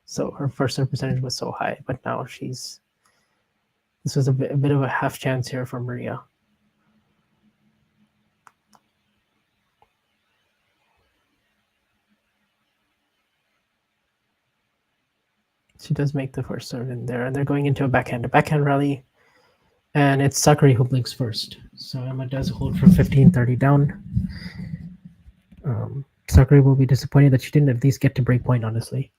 So her first serve percentage was so high, but now this was a bit of a half chance here for Maria. She does make the first serve in there, and they're going into a backhand rally, and it's Sakkari who blinks first. So Emma does hold from 15-30 down. Sakkari will be disappointed that she didn't at least get to break point, honestly.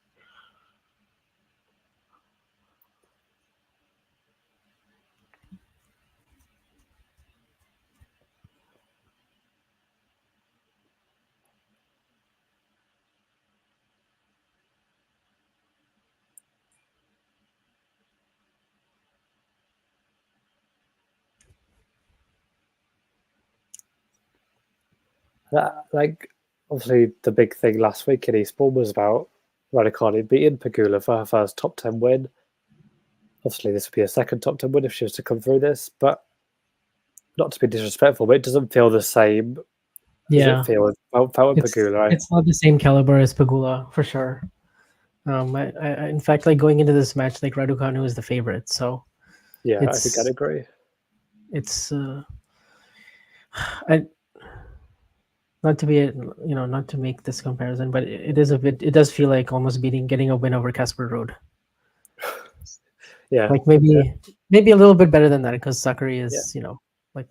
Like, obviously, the big thing last week in Eastbourne was about Raducanu beating Pegula for her first top 10 win. Obviously, this would be a second top 10 win if she was to come through this, but not to be disrespectful, but it doesn't feel the same as it felt with Pegula, right? It's not the same caliber as Pegula for sure. In fact, like going into this match, like Raducanu is the favorite, so Yeah, I think I'd agree. it's I not to be not to make this comparison, but it is a bit. It does feel like almost getting a win over Casper Road. Yeah, Like maybe a little bit better than that because Sakkari is like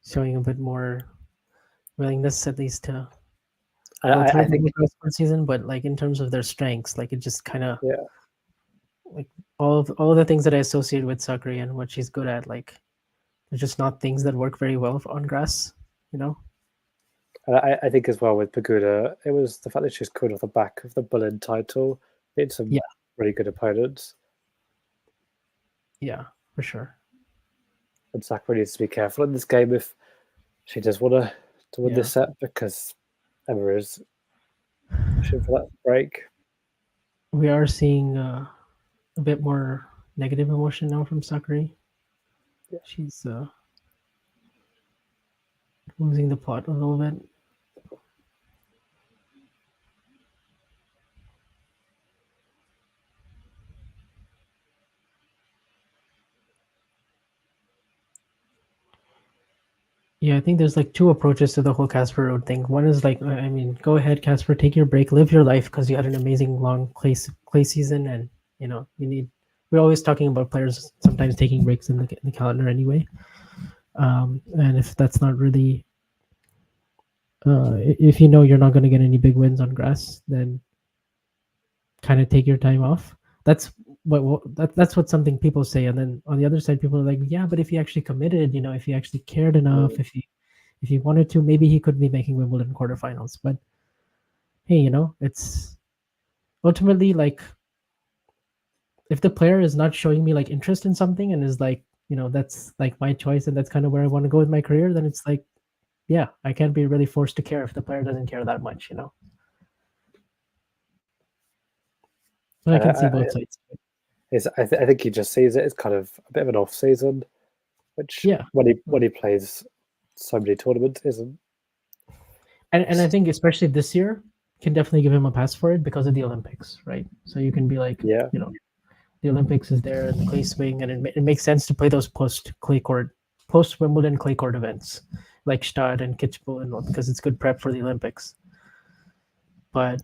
showing a bit more willingness at least to go through I think the season. But like in terms of their strengths, like it just kind of yeah. like all of the things that I associate with Sakkari and what she's good at, like they're just not things that work very well on grass, I think as well with Pegula, it was the fact that she was coming off the back of the Bullen title. It's some really good opponents. Yeah, for sure. And Sakkari needs to be careful in this game if she does want to win this set because Emma is pushing for that break. We are seeing a bit more negative emotion now from Sakkari. Yeah. She's losing the plot a little bit. Yeah, I think there's like two approaches to the whole Casper Road thing. One is like, I mean, go ahead, Casper, take your break, live your life because you had an amazing long clay season, and you need. We're always talking about players sometimes taking breaks in the calendar anyway. And if that's not really, if you're not going to get any big wins on grass, then kind of take your time off. That's that's what something people say, and then on the other side, people are like, yeah, but if he actually committed, if he actually cared enough, if he wanted to, maybe he could be making Wimbledon quarterfinals. But hey, it's ultimately like if the player is not showing me like interest in something and is like, that's like my choice and that's kind of where I want to go with my career, then it's like, yeah, I can't be really forced to care if the player doesn't care that much, But I can see both sides. I think he just sees it as kind of a bit of an off season, which when he plays so many tournaments isn't. And I think especially this year can definitely give him a pass for it because of the Olympics, right? So you can be like, the Olympics is there and the clay swing, and it makes sense to play those post Wimbledon clay court events like Stad and Kitzbühel and all, because it's good prep for the Olympics. But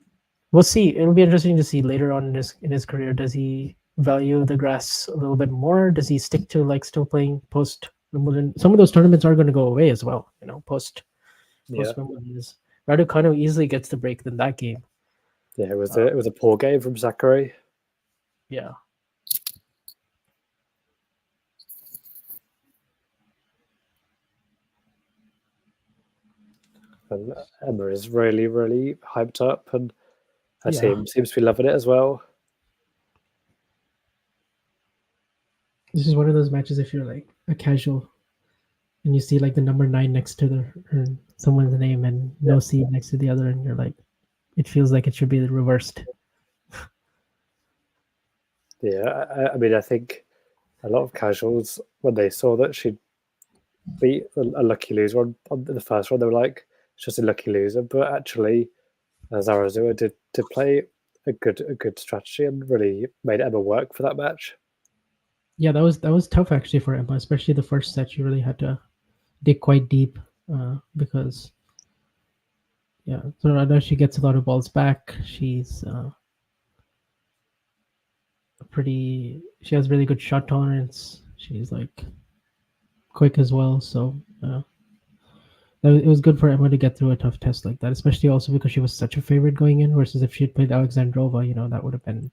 we'll see. It'll be interesting to see later on in his career. Does he value the grass a little bit more? Does he stick to like still playing post Wimbledon? Some of those tournaments are going to go away as well. Post Wimbledon. Raducanu easily gets the break in that game. Yeah, it was a poor game from Sakkari. Yeah. And Emma is really, really hyped up, and her team seems to be loving it as well. This is one of those matches if you're like a casual and you see like the number 9 next to someone's name and no C next to the other, and you're like, it feels like it should be reversed. Yeah, I mean, I think a lot of casuals, when they saw that she'd beat a lucky loser on the first round, they were like, it's just a lucky loser. But actually, Zarazua did play a good strategy and really made Emma work for that match. Yeah, that was tough actually for Emma, especially the first set. She really had to dig quite deep because so I know she gets a lot of balls back. She's she has really good shot tolerance. She's like quick as well, so it was good for Emma to get through a tough test like that, especially also because she was such a favorite going in versus if she'd played Alexandrova, that would have been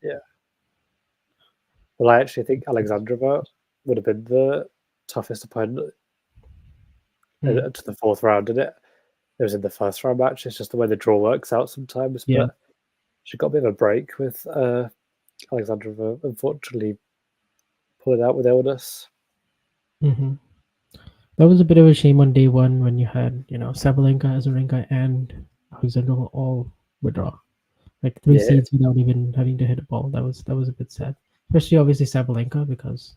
Well, I actually think Alexandrova would have been the toughest opponent to the fourth round, didn't it? It was in the first round match. It's just the way the draw works out sometimes. Yeah. But she got a bit of a break with Alexandrova, unfortunately, pulling out with illness. Mm-hmm. That was a bit of a shame on day one when you had, Sabalenka, Azarenka, and Alexandra all withdraw. Like three Yeah, seeds without even having to hit a ball. That was a bit sad. Especially obviously Sabalenka because,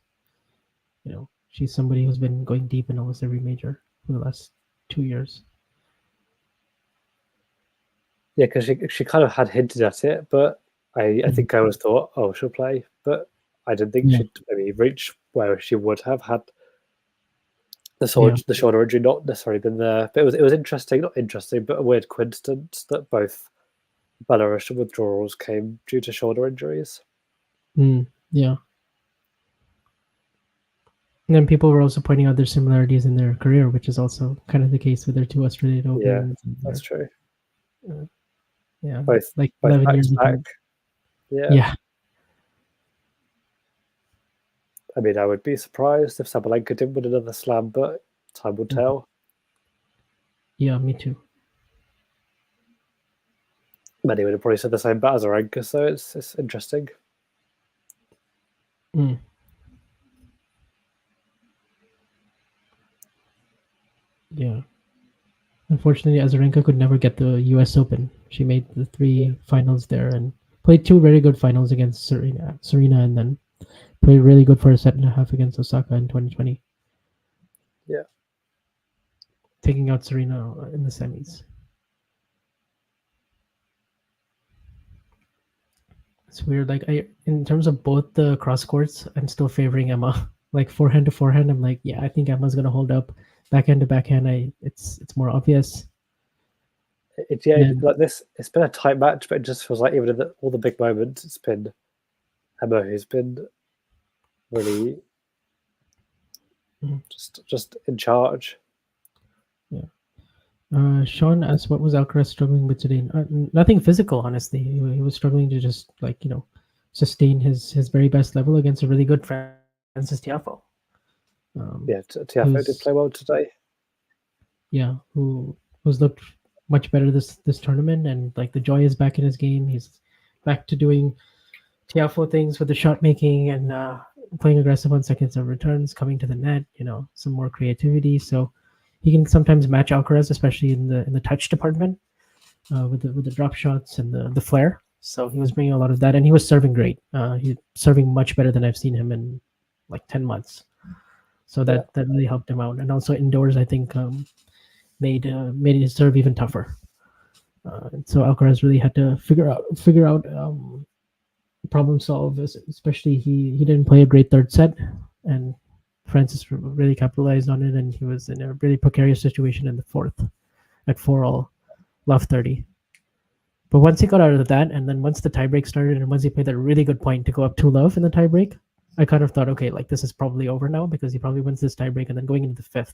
she's somebody who's been going deep in almost every major for the last 2 years. yeah, because she kind of had hinted at it, but I think I always thought, oh, she'll play, but I didn't think Yeah. she'd maybe reach where she would have had the Yeah. shoulder injury not necessarily been there. But it was interesting, not interesting, but a weird coincidence that both Belarusian withdrawals came due to shoulder injuries. Yeah. And then people were also pointing out their similarities in their career, which is also kind of the case with their two Australian Yeah, Opens. that's true. Yeah, Both like both 11 back years to back. apart. Yeah. Yeah. I mean, I would be surprised if Sabalenka didn't win another slam, but time will tell. Yeah, me too. Many would have probably said the same about Azarenka, so it's interesting. Mm. Yeah. Unfortunately, Azarenka could never get the U.S. Open. She made the three finals there and played two very good finals against Serena, and then played really good for a set and a half against Osaka in 2020. Yeah. Taking out Serena in the semis. It's weird. Like in terms of both the cross courts, I'm still favoring Emma. Like forehand to forehand, I'm like, yeah, I think Emma's gonna hold up. Backhand to backhand, it's more obvious. Like this. It's been a tight match, but it just feels like even in all the big moments, it's been Emma who's been really just in charge. Yeah. Sean asked, "What was Alcaraz struggling with today?" Nothing physical, honestly. He was struggling to just sustain his very best level against a really good Francis Tiafoe. Tiafoe did play well today. Yeah, who's looked much better this tournament, and like the joy is back in his game. He's back to doing Tiafoe things with the shot making and playing aggressive on second serve returns, coming to the net. Some more creativity. So he can sometimes match Alcaraz, especially in the touch department, with the drop shots and the flair. So he was bringing a lot of that, and he was serving great. He's serving much better than I've seen him in like 10 months. So that really helped him out, and also indoors, I think made his serve even tougher. And so Alcaraz really had to figure out problem solve. Especially he didn't play a great third set, and Francis really capitalized on it, and he was in a really precarious situation in the fourth at 4-all, love 30. But once he got out of that, and then once the tiebreak started, and once he played that really good point to go up 2-love in the tiebreak, I kind of thought, okay, like this is probably over now because he probably wins this tiebreak, and then going into the fifth,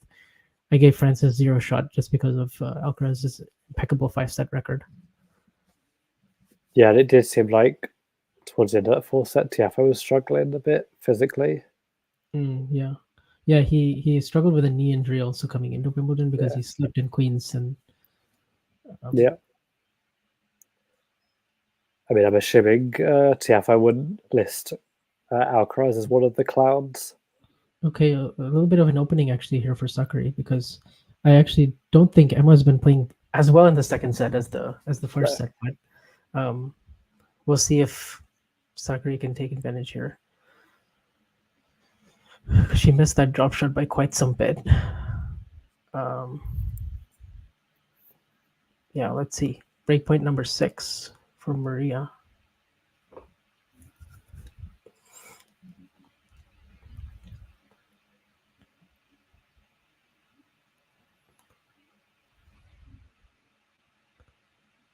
I gave Francis 0 shot just because of Alcaraz's impeccable 5-set record. Yeah, and it did seem like towards the end of that fourth set, Tiafoe was struggling a bit physically. Yeah, he struggled with a knee injury also coming into Wimbledon because he slipped in Queens and. Yeah. I mean, I'm assuming Tiafoe wouldn't list Alcaraz as one of the clowns. Okay, a little bit of an opening actually here for Sakkari because I actually don't think Emma's been playing as well in the second set as the first set, but we'll see if Sakkari can take advantage here. She missed that drop shot by quite some bit. Yeah, let's see. Breakpoint number 6 for Maria.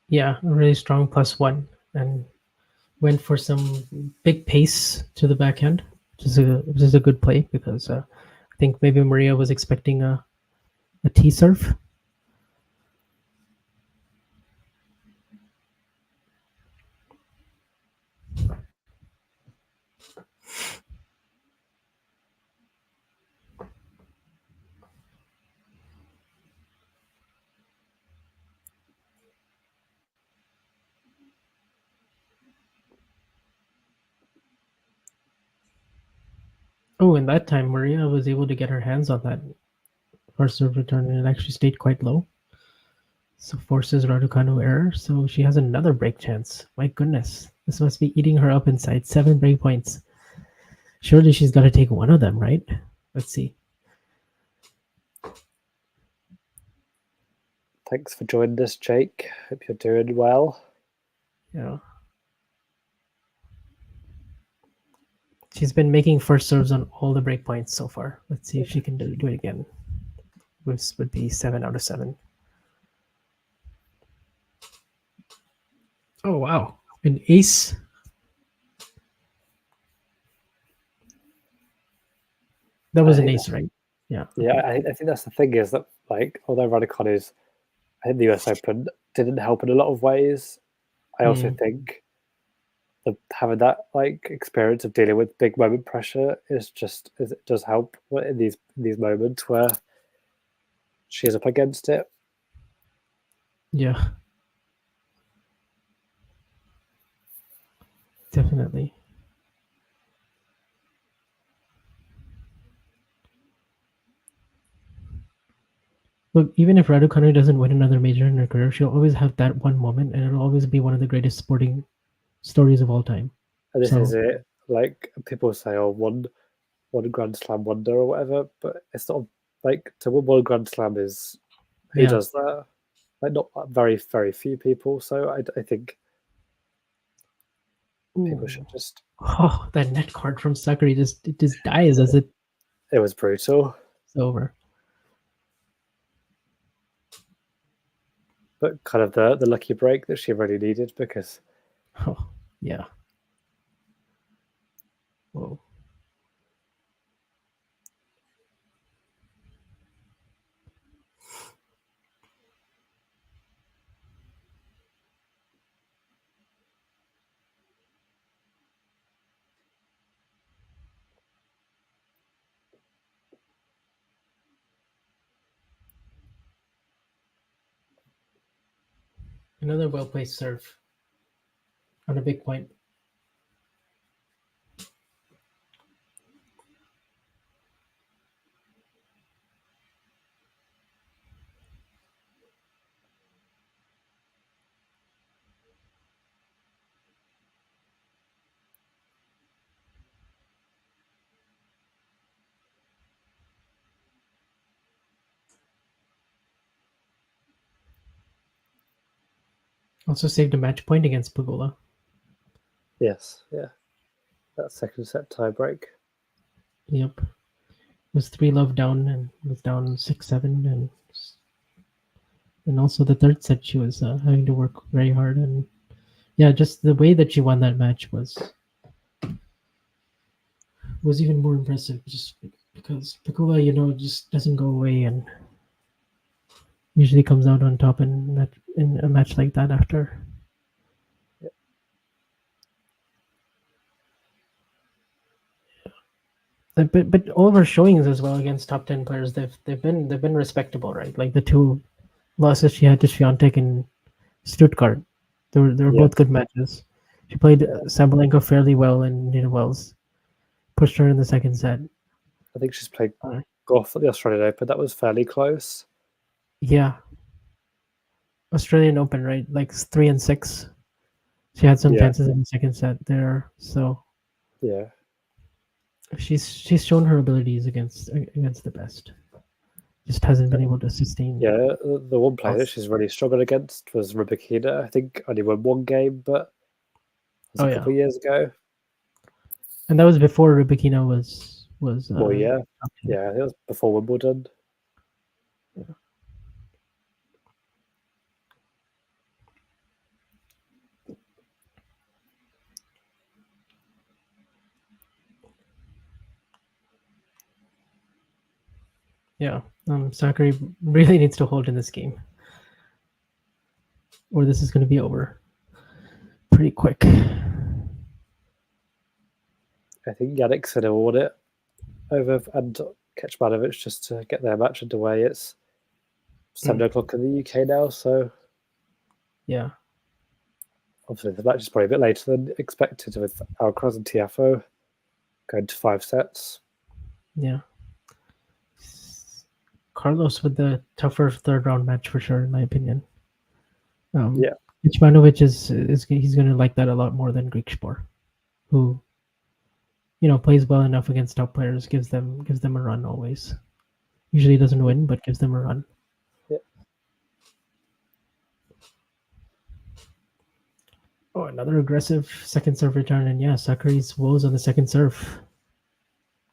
Yeah, a really strong +1 and went for some big pace to the backhand, which is a good play because I think maybe Maria was expecting a T serve. Oh, in that time, Maria was able to get her hands on that first serve return, and it actually stayed quite low. So forces Raducanu error. So she has another break chance. My goodness. This must be eating her up inside. 7 break points. Surely she's got to take one of them, right? Let's see. Thanks for joining us, Jake. Hope you're doing well. Yeah. She's been making first serves on all the break points so far. Let's see if she can do it again. This would be 7 out of 7. Oh, wow. An ace. That was an ace, right? Yeah. Yeah, I think that's the thing, is that, like, although Raducanu's, I think the US Open didn't help in a lot of ways. I also think that having that, like, experience of dealing with big moment pressure it does help in these moments where she's up against it. Yeah. Definitely. Look, even if Raducanu doesn't win another major in her career, she'll always have that one moment, and it'll always be one of the greatest sporting stories of all time. And this is it. Like, people say, oh, one Grand Slam wonder or whatever, but it's not like, to win one Grand Slam is who does that? Like, not very, very few people. So I think people should just. Oh, that net card from Sakkari just dies as it. It was brutal. It's over. But kind of the lucky break that she really needed, because. Oh, yeah. Whoa. Another well-placed serve on a big point. Also saved a match point against Pegula. Yes, yeah. That second set tie break. Yep. Was 3-love down and was down 6-7, and also the third set she was having to work very hard, and yeah, just the way that she won that match was even more impressive, just because Pegula, just doesn't go away and usually comes out on top in a match like that after. But all of her showings as well against top 10 players, they've been respectable, right? Like the two losses she had to Swiatek and Stuttgart, they were both good matches. She played Sabalenka fairly well in Indian Wells, pushed her in the second set. I think she's played golf at the Australian Open. That was fairly close. Yeah. Australian Open, right? Like 3 and 6. She had some chances in the second set there, so yeah. She's shown her abilities against the best. Just hasn't been able to sustain. Yeah, the one player that she's really struggled against was Raducanu. I think only won one game, but it was a couple of years ago. And that was before Raducanu was. Well, yeah, it was before Wimbledon. Yeah, Sakkari really needs to hold in this game, or this is going to be over pretty quick. I think Yannick's going to award it over and Kecmanovic just to get their match underway. It's 7 o'clock in the UK now, so yeah. Obviously, the match is probably a bit later than expected with Alcaraz and Tiafoe going to 5 sets. Yeah. Carlos with the tougher third round match for sure, in my opinion. Yeah. Icmanovic is he's going to like that a lot more than Griekspoor, who plays well enough against top players, gives them a run always. Usually doesn't win, but gives them a run. Yeah. Oh, another aggressive second serve return, and yeah, Sakkari's woes on the second serve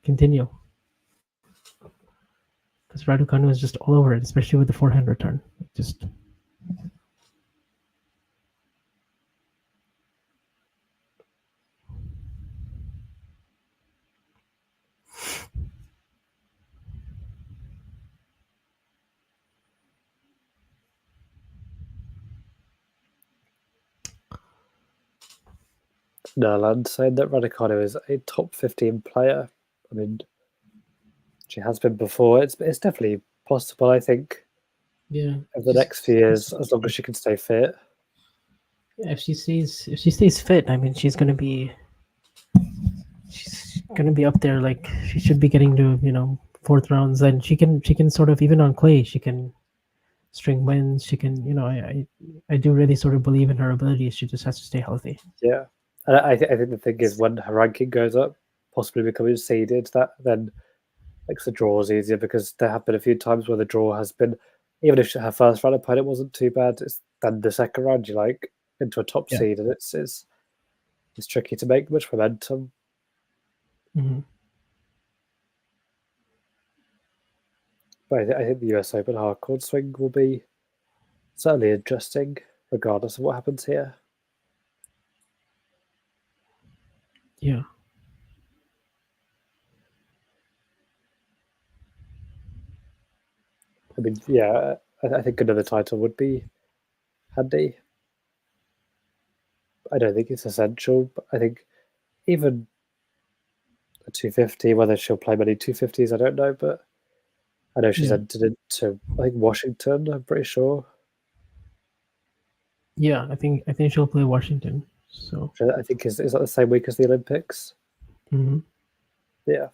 continue. Because Raducanu is just all over it, especially with the forehand return. Just Nerland saying that Raducanu is a top 15 player. I mean, she has been before. It's definitely possible, I think, yeah. over the next few years, as long as she can stay fit. Yeah, if she stays fit, I mean, she's gonna be up there. Like she should be getting to fourth rounds, and she can sort of, even on clay, she can string wins. She can I do really sort of believe in her abilities. She just has to stay healthy. Yeah, and I think the thing is, when her ranking goes up, possibly becoming seeded, that then makes the draws easier, because there have been a few times where the draw has been, even if her first round opponent wasn't too bad, it's then the second round you like into a top seed, and it's tricky to make much momentum. Mm-hmm. But I think the US Open hardcourt swing will be certainly interesting, regardless of what happens here. Yeah. I mean, yeah, I think another title would be handy. I don't think it's essential, but I think even a 250, whether she'll play many 250s, I don't know, but I know she's entered into, I think, Washington, I'm pretty sure. Yeah, I think she'll play Washington. So I think is that the same week as the Olympics? Mm-hmm. Yeah.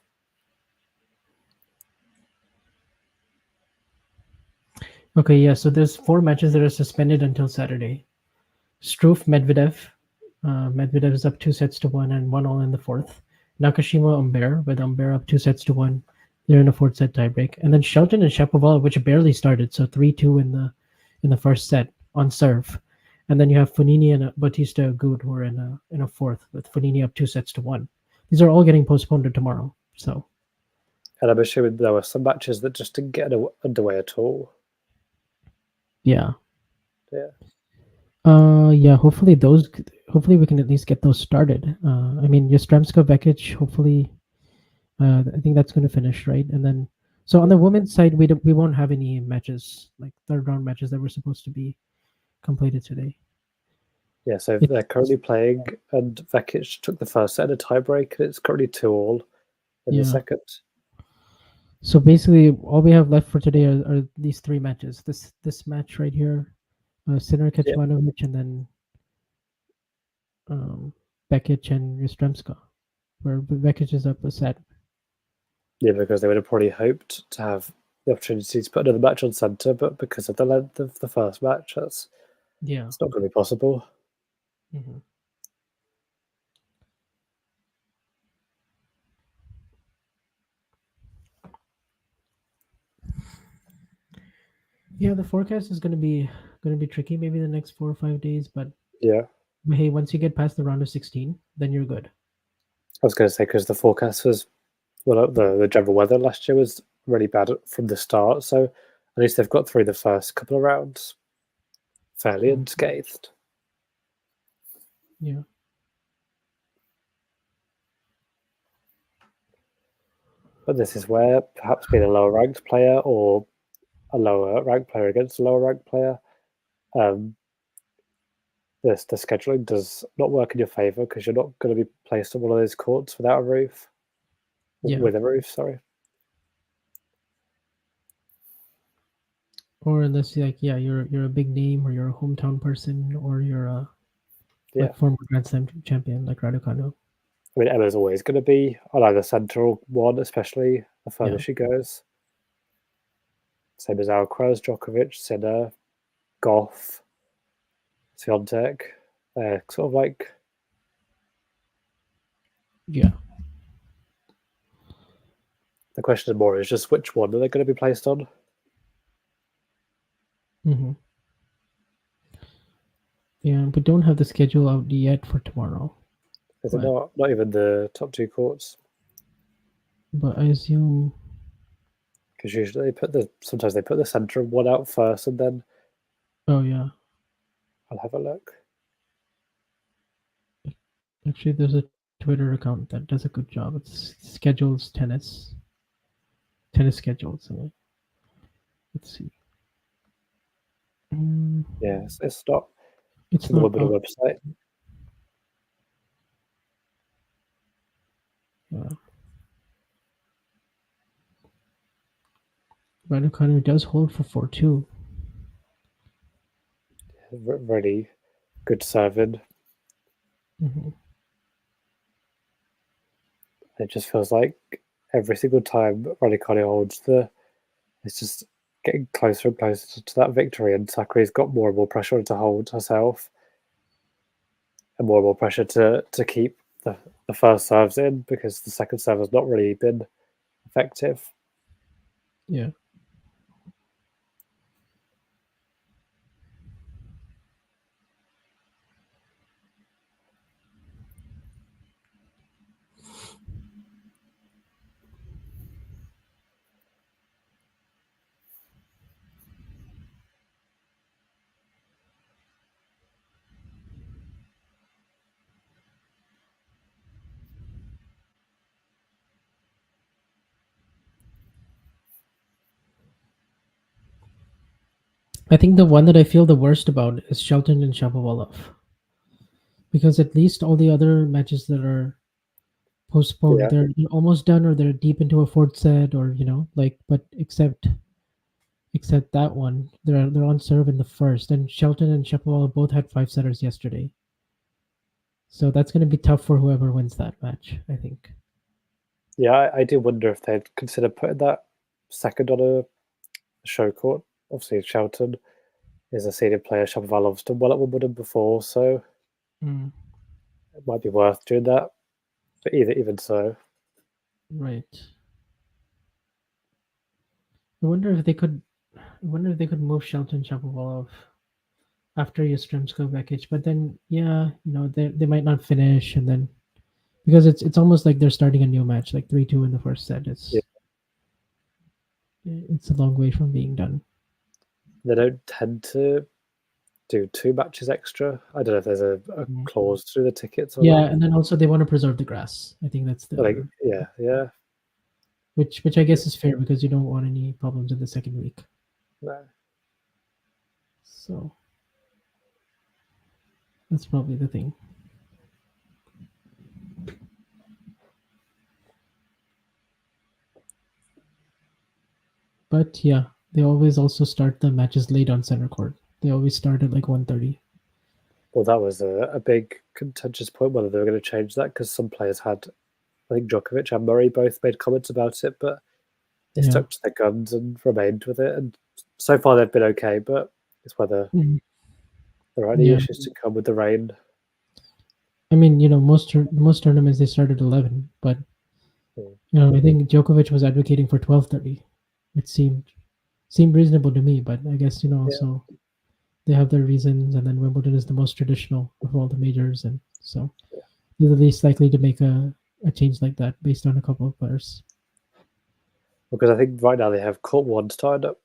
Okay, yeah. So there's 4 matches that are suspended until Saturday. Struff, Medvedev. Medvedev is up 2-1 and 1-1 in the fourth. Nakashima, Humbert, with Humbert up 2-1. They're in a 4th set tiebreak. And then Shelton and Shapovalov, which barely started, so 3-2 in the first set on serve. And then you have Fognini and Bautista Agut, who are in a fourth, with Fognini up 2-1. These are all getting postponed to tomorrow. So. And I'm assuming there were some matches that just didn't get underway at all. Yeah. Yeah. Yeah. Hopefully we can at least get those started. I mean, Yastremska, Vekic. Hopefully, I think that's going to finish, right? And then, so on the women's side, we won't have any matches, like third round matches that were supposed to be completed today. Yeah. So they're currently playing, and Vekic took the first set in a tiebreak, and it's currently 2-2 in the second. So basically, all we have left for today are these 3 matches. This match right here, Sinner, Kecmanovic, and then Bekic and Yastremska, where Bekic is up a set. Yeah, because they would have probably hoped to have the opportunity to put another match on centre, but because of the length of the first match, it's not going to be possible. Mm-hmm. Yeah, the forecast is going to be tricky. Maybe the next 4 or 5 days, but yeah. Hey, once you get past the round of 16, then you're good. I was going to say, because the forecast was, well, the general weather last year was really bad from the start, so at least they've got through the first couple of rounds fairly unscathed. Yeah. But this is where perhaps being a lower ranked player or a lower ranked player against a lower ranked player, the scheduling does not work in your favour, because you're not going to be placed on one of those courts without a roof. Yeah. With a roof, sorry. Or unless you're a big name, or you're a hometown person, or you're a former Grand Slam champion like Raducanu. I mean, Emma's always going to be on either centre or one, especially the further she goes. Same as Alcaraz, Djokovic, Sinner, Goff, Swiatek. They're sort of like Yeah. the question more is just which one are they going to be placed on? Mm-hmm. Yeah, we don't have the schedule out yet for tomorrow. Is it Right. not even the top 2 courts? But I assume Because usually sometimes they put the centre one out first, and then oh yeah. I'll have a look. Actually there's a Twitter account that does a good job. It's schedules tennis schedules. So let's see. Yeah, it's not. It's On the not Wimbledon out. website. Raducanu does hold for 4-2. Really good serving. Mm-hmm. It just feels like every single time Raducanu holds it's just getting closer and closer to that victory, and Sakkari's got more and more pressure to hold herself, and more pressure to keep the first serves in, because the second serve has not really been effective. Yeah. I think the one that I feel the worst about is Shelton and Shapovalov. Because at least all the other matches that are postponed, Yeah. they're almost done, or they're deep into a fourth set, or but except that one, they're on serve in the first. And Shelton and Shapovalov both had 5-setters yesterday. So that's going to be tough for whoever wins that match, I think. Yeah, I do wonder if they'd consider putting that second on a show court. Obviously, Shelton is a seeded player. Shapovalov's done well at Wimbledon before, so it might be worth doing that. But even so, Right. I wonder if they could move Shelton Shapovalov after Yastrzemski Vekic, but then they might not finish, and then because it's almost like they're starting a new match, like 3-2 in the first set. It's a long way from being done. they don't tend to do 2 matches extra. I don't know if there's a clause through the tickets or not. And then also they want to preserve the grass. I think that's the Like, yeah. which I guess is fair, because you don't want any problems in the second week. No. So that's probably the thing. But yeah, they always also start the matches late on center court. They always start at like 1:30. Well, that was a big contentious point, whether they were going to change that, because some players had, I think Djokovic and Murray both made comments about it, but they stuck to their guns and remained with it. And so far they've been okay, but it's whether there are any issues to come with the rain. I mean, most tournaments they start at 11, but I think Djokovic was advocating for 12:30. It seemed reasonable to me, but I guess so they have their reasons, and then Wimbledon is the most traditional of all the majors, and so they're the least likely to make a change like that based on a couple of players. Because I think right now they have court 1 starting at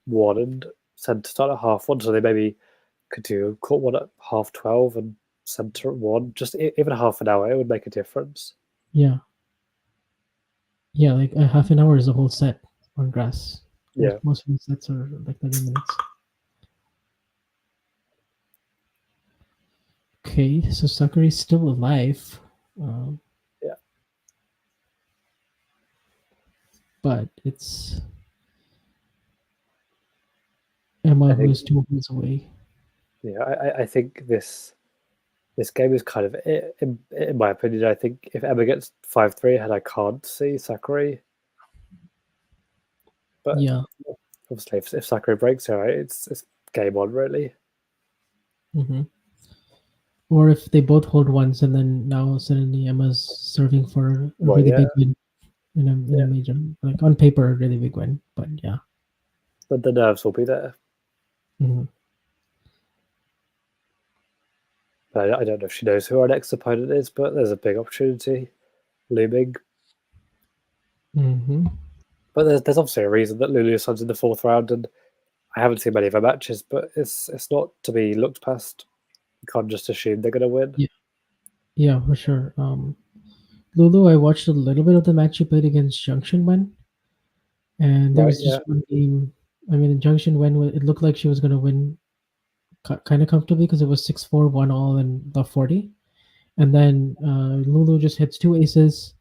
1 and centre start at 1:30, so they maybe could do court 1 at 12:30 and centre at 1. Just even half an hour, it would make a difference. Yeah, like a half an hour is a whole set on grass. Yeah, most of the sets are like 30 minutes. Okay, so Sakkari is still alive. But it's Emma who is 2 holes away. Yeah, I think this game is kind of, in my opinion, I think if Emma gets 5-3 ahead, I can't see Sakkari. But obviously, if Sakkari breaks her, it's game on, really. Hmm. Or if they both hold once, and then now suddenly Emma's serving for a Well, really yeah. big win in a major, like on paper, a really big win. But yeah. But the nerves will be there. Hmm. But I don't know if she knows who our next opponent is, but there's a big opportunity looming. Hmm. But there's obviously a reason that Lulu Sun's in the 4th round, and I haven't seen many of her matches, but it's not to be looked past. You can't just assume they're going to win. Yeah, for sure. Lulu, I watched a little bit of the match she played against Junction Wen, and there Right, was just one game. I mean, in Junction Wen, it looked like she was going to win kind of comfortably because it was 6-4, 1-all, and the 40. And then Lulu just hits 2 aces,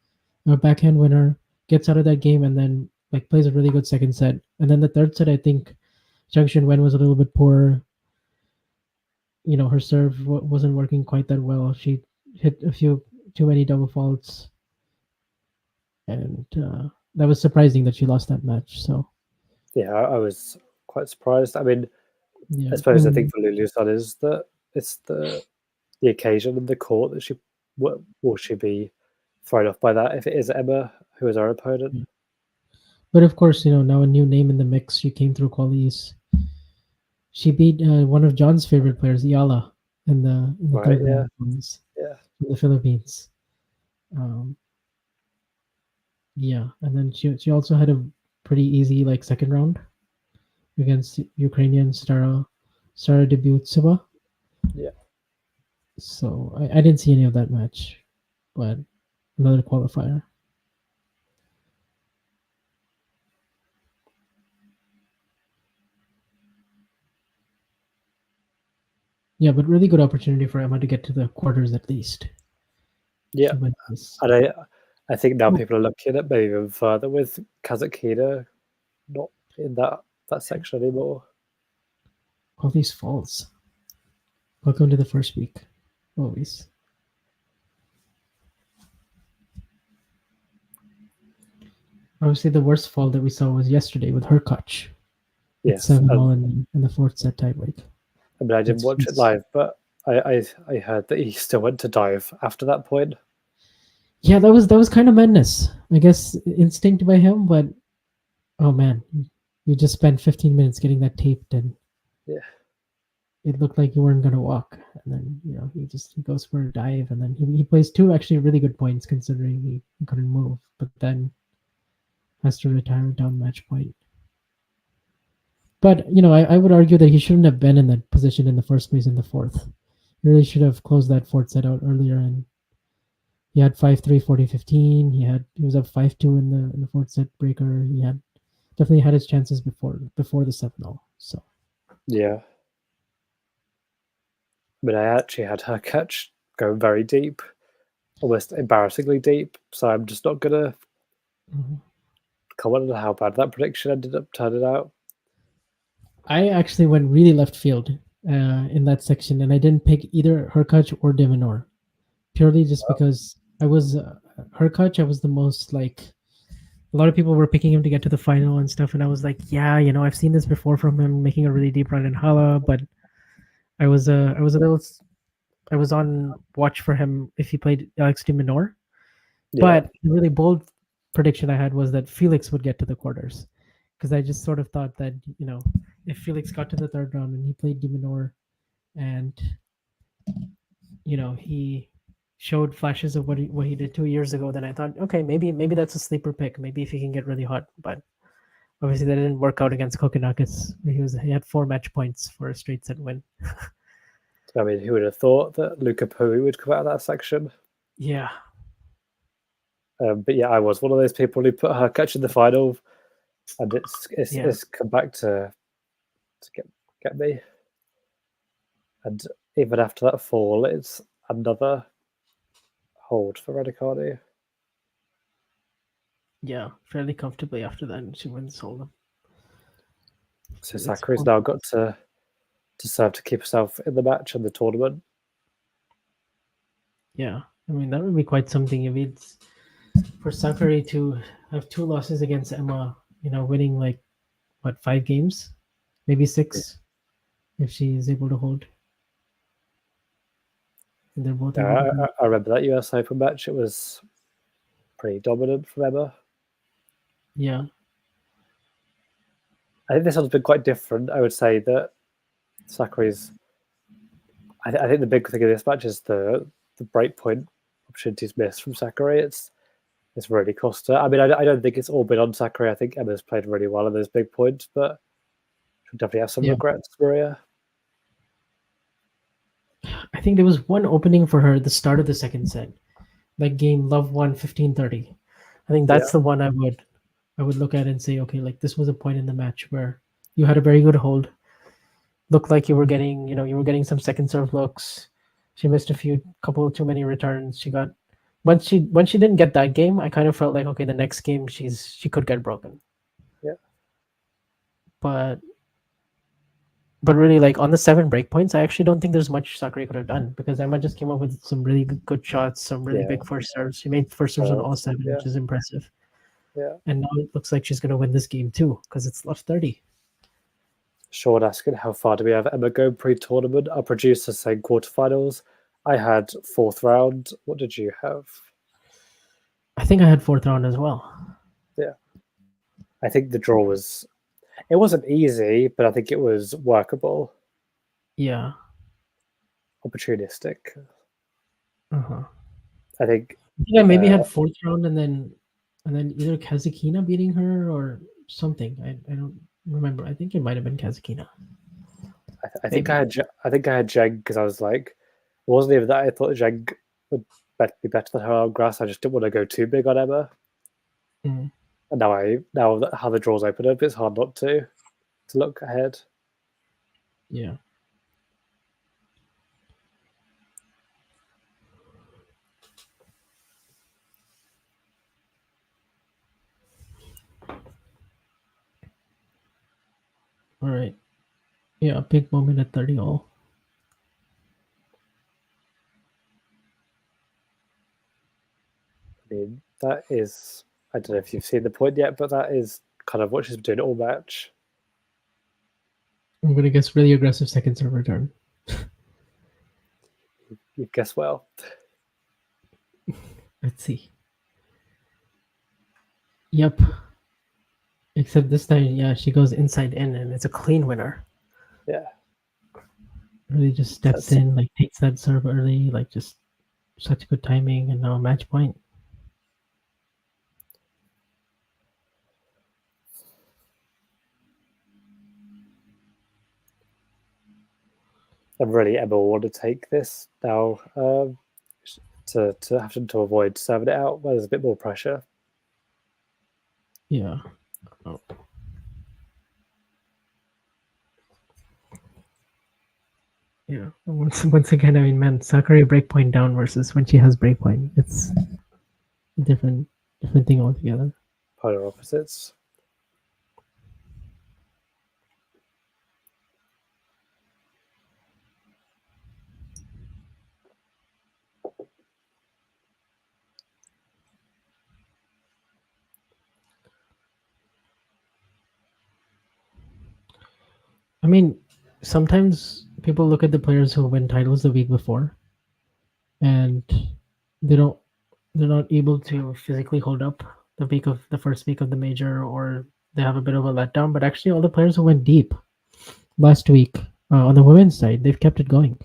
a backhand winner, gets out of that game, and then like plays a really good second set. And then the third set, I think Junction Wen was a little bit poor. You know, her serve wasn't working quite that well. She hit a few too many double faults, and that was surprising that she lost that match. So Yeah, I was quite surprised. I mean, yeah, I suppose the thing for Lulu Sun is that it's the occasion and the court that will she be thrown off by that if it is Emma who is our opponent. but of course, you know, now a new name in the mix. She came through qualies. She beat one of John's favorite players, Yala, in the Right, third yeah. round qualies Yeah. from the Philippines. Yeah, and then she also had a pretty easy like second round against Ukrainian Stara Debutseva. Yeah. So I didn't see any of that match, but another qualifier. Yeah, but really good opportunity for Emma to get to the quarters at least. Yeah. To win this. And I think now people are looking at maybe even further with Kazakhina not in that section anymore. All these falls. Welcome to the first week. Always. Obviously, the worst fall that we saw was yesterday with her catch. Yes. 7-all in the 4th set tiebreak. I mean, I didn't watch it live, but I heard that he still went to dive after that point. Yeah, that was kind of madness. I guess instinct by him, but oh man, you just spent 15 minutes getting that taped, and yeah, it looked like you weren't gonna walk. And then he goes for a dive, and then he plays 2 actually really good points considering he couldn't move, but then has to retire down match point. But I would argue that he shouldn't have been in that position in the first place in the 4th. He really should have closed that 4th set out earlier, and he had 5-3, 40-15. He was up 5-2 in the 4th set breaker. He definitely had his chances before the 7-all. So yeah. I mean, I actually had her catch go very deep, almost embarrassingly deep. So I'm just not gonna comment on how bad that prediction ended up turning out. I actually went really left field in that section, and I didn't pick either Hurkacz or de Minaur, purely just because I was Hurkacz. I was the most like. A lot of people were picking him to get to the final and stuff, and I was like, yeah, I've seen this before from him making a really deep run in Hala, but I was on watch for him if he played Alex de Minaur. Yeah. But the really bold prediction I had was that Felix would get to the quarters, because I just sort of thought that if Felix got to the 3rd round and he played de Minaur, and he showed flashes of what he did 2 years ago, then I thought, okay, maybe that's a sleeper pick. Maybe if he can get really hot, but obviously that didn't work out against Kokkinakis, where he had 4 match points for a straight set win. I mean, who would have thought that Luca Pui would come out of that section? Yeah. But yeah, I was one of those people who put her catch in the final, and it's come back to get me. And even after that fall, it's another hold for Raducanu. Yeah, fairly comfortably after that, and she wins Hold'em. So Sakkari's now got to serve to keep herself in the match and the tournament. Yeah, I mean that would be quite something if it's for Sakkari to have 2 losses against Emma. Winning like what, 5 games, maybe 6, if she is able to hold. And they're both able to be. I remember that US Open match. It was pretty dominant from Emma. Yeah. I think this one's been quite different. I would say that Sakkari's. I think the big thing in this match is the breakpoint opportunities missed from Sakkari. It's really cost her. I mean, I don't think it's all been on Sakkari. I think Emma's played really well in those big points, but she'll definitely have some regrets, Maria. I think there was one opening for her at the start of the second set. Like game Love won 15-30. I think that's the one I would look at and say, okay, like this was a point in the match where you had a very good hold. Looked like you were getting some second serve looks. She missed couple too many returns. She got once she didn't get that game, I kind of felt like, okay, the next game she could get broken. Yeah. But really, like on the 7 break points, I actually don't think there's much Sakkari could have done, because Emma just came up with some really good shots, some really big first serves. She made first serves on all 7, which is impressive. Yeah. And now it looks like she's going to win this game too, because it's left 30. Sean asking, how far do we have Emma go pre-tournament? Our producer saying quarterfinals. I had 4th round. What did you have? I think I had 4th round as well. Yeah. I think the draw it wasn't easy, but I think it was workable. Yeah. Opportunistic. Uh-huh. I think I maybe had 4th round and then either Kazakina beating her or something. I don't remember. I think it might have been Kazakina. I think I had Jeng, because I was like, it wasn't even that I thought Jeng would be better than her on grass. I just didn't want to go too big on Emma. Mm. And now how the draws open up, it's hard not to look ahead. Yeah. All right. Yeah, big moment at 30 all. I mean, that is, I don't know if you've seen the point yet, but that is kind of what she's been doing all match. I'm going to guess really aggressive second serve return. You guess well. Let's see. Yep. Except this time, yeah, she goes inside in, and it's a clean winner. Yeah. Really just steps in, like takes that serve early, like just such good timing, and now match point. I'm really Emma want to take this now to have to avoid serving it out where there's a bit more pressure. Yeah. Oh. Yeah. Once again, I mean, man, Sakkari breakpoint down versus when she has breakpoint, it's a different thing altogether. Polar opposites. I mean, sometimes people look at the players who win titles the week before, and they're not able to physically hold up the first week of the major, or they have a bit of a letdown. But actually, all the players who went deep last week on the women's side, they've kept it going.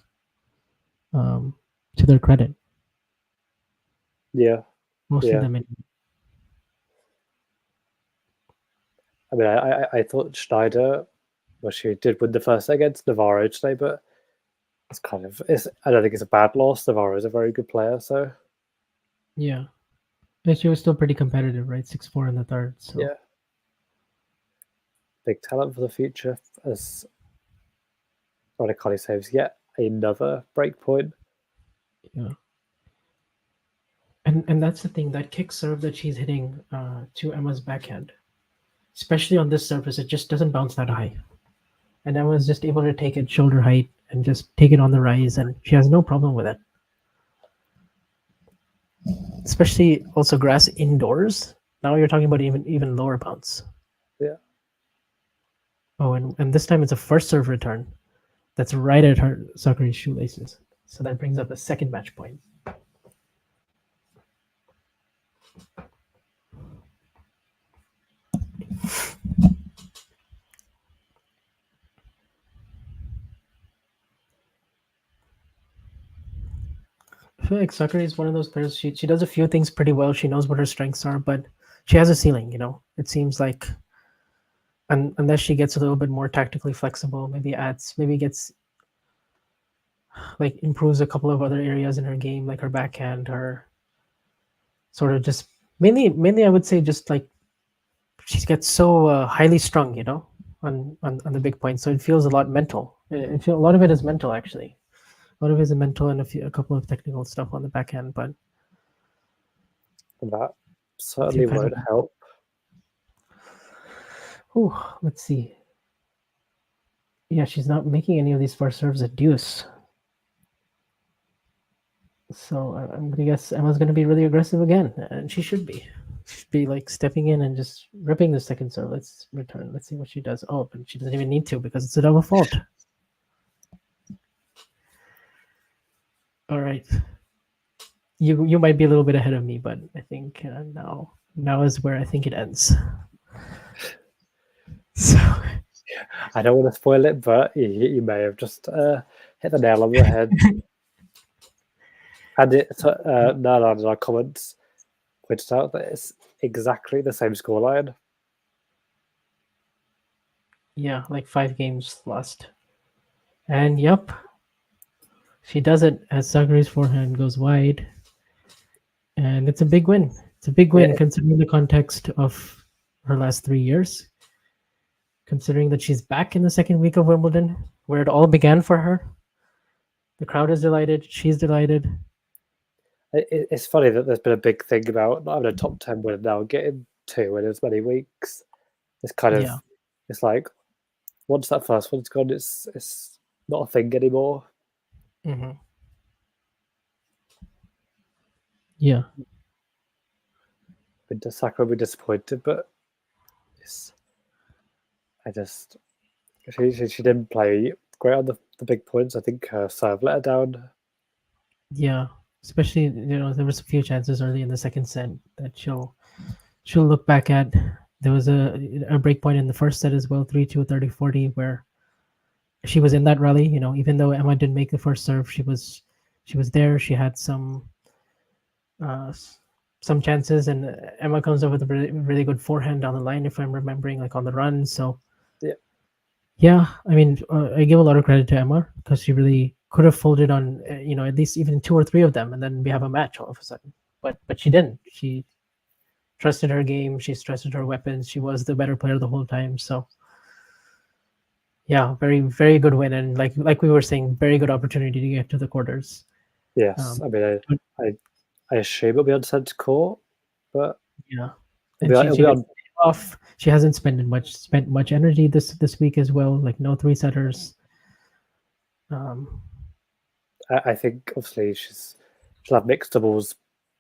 To their credit. Yeah. Most of them. I mean, I thought Schneider, well, she did win the first against Navarro today, but I don't think it's a bad loss. Navarro is a very good player, so. Yeah. And she was still pretty competitive, right? 6-4 in the third. So. Yeah. Big talent for the future, as Raducanu saves yet another break point. Yeah. And that's the thing, that kick serve that she's hitting to Emma's backhand, especially on this surface, it just doesn't bounce that high. And Emma's just able to take it shoulder height and just take it on the rise, and she has no problem with it. Especially also grass indoors. Now you're talking about even lower bounce. Yeah. Oh, and this time it's a first serve return. That's right at her Sakkari's shoelaces. So that brings up a second match point. I feel like Sakkari is one of those players. She does a few things pretty well. She knows what her strengths are, but she has a ceiling. It seems like, unless she gets a little bit more tactically flexible, maybe gets like improves a couple of other areas in her game, like her backhand, her sort of just mainly I would say just like she gets so highly strung, on the big points. So it feels a lot mental. A lot of it is mental actually. A lot of it is mental and a couple of technical stuff on the backhand, but That certainly kind won't of- help. let's see. Yeah, she's not making any of these first serves at deuce. So I'm gonna guess Emma's gonna be really aggressive again, and she should be. She should be like stepping in and just ripping the second serve. Let's return. Let's see what she does. Oh, but she doesn't even need to because it's a double fault. All right. You might be a little bit ahead of me, but I think now is where I think it ends. So I don't want to spoil it, but you may have just hit the nail on the head. And Nana in our comments pointed out that it's exactly the same scoreline. yeah, like 5 games lost. And yep, she does it as Sakkari's forehand goes wide. And it's a big win. It's a big win considering the context of her last 3 years. Considering that she's back in the second week of Wimbledon, where it all began for her. The crowd is delighted. She's delighted. It's funny that there's been a big thing about not having a top 10 win now, getting 2 in as many weeks. It's kind of, it's like, once that first one's gone, it's not a thing anymore. Mm-hmm. Yeah. Sakkari will be disappointed, but she didn't play great on the big points. I think her serve let her down. Yeah, especially there was a few chances early in the second set that she'll look back at. There was a break point in the first set as well, 3-2, 30-40, where she was in that rally. Even though Emma didn't make the first serve, she was there. She had some chances, and Emma comes up with a really, really good forehand down the line, if I'm remembering, like on the run. So yeah, I mean, I give a lot of credit to Emma because she really could have folded on at least even 2 or 3 of them, and then we have a match all of a sudden. But she didn't. She trusted her game. She trusted her weapons. She was the better player the whole time. So yeah, very, very good win, and like we were saying, very good opportunity to get to the quarters. Yes, I mean, I assume it'll be on centre court, but yeah, it'll be on off. She hasn't spent much energy this week as well. Like no 3-setters. I think obviously she'll have mixed doubles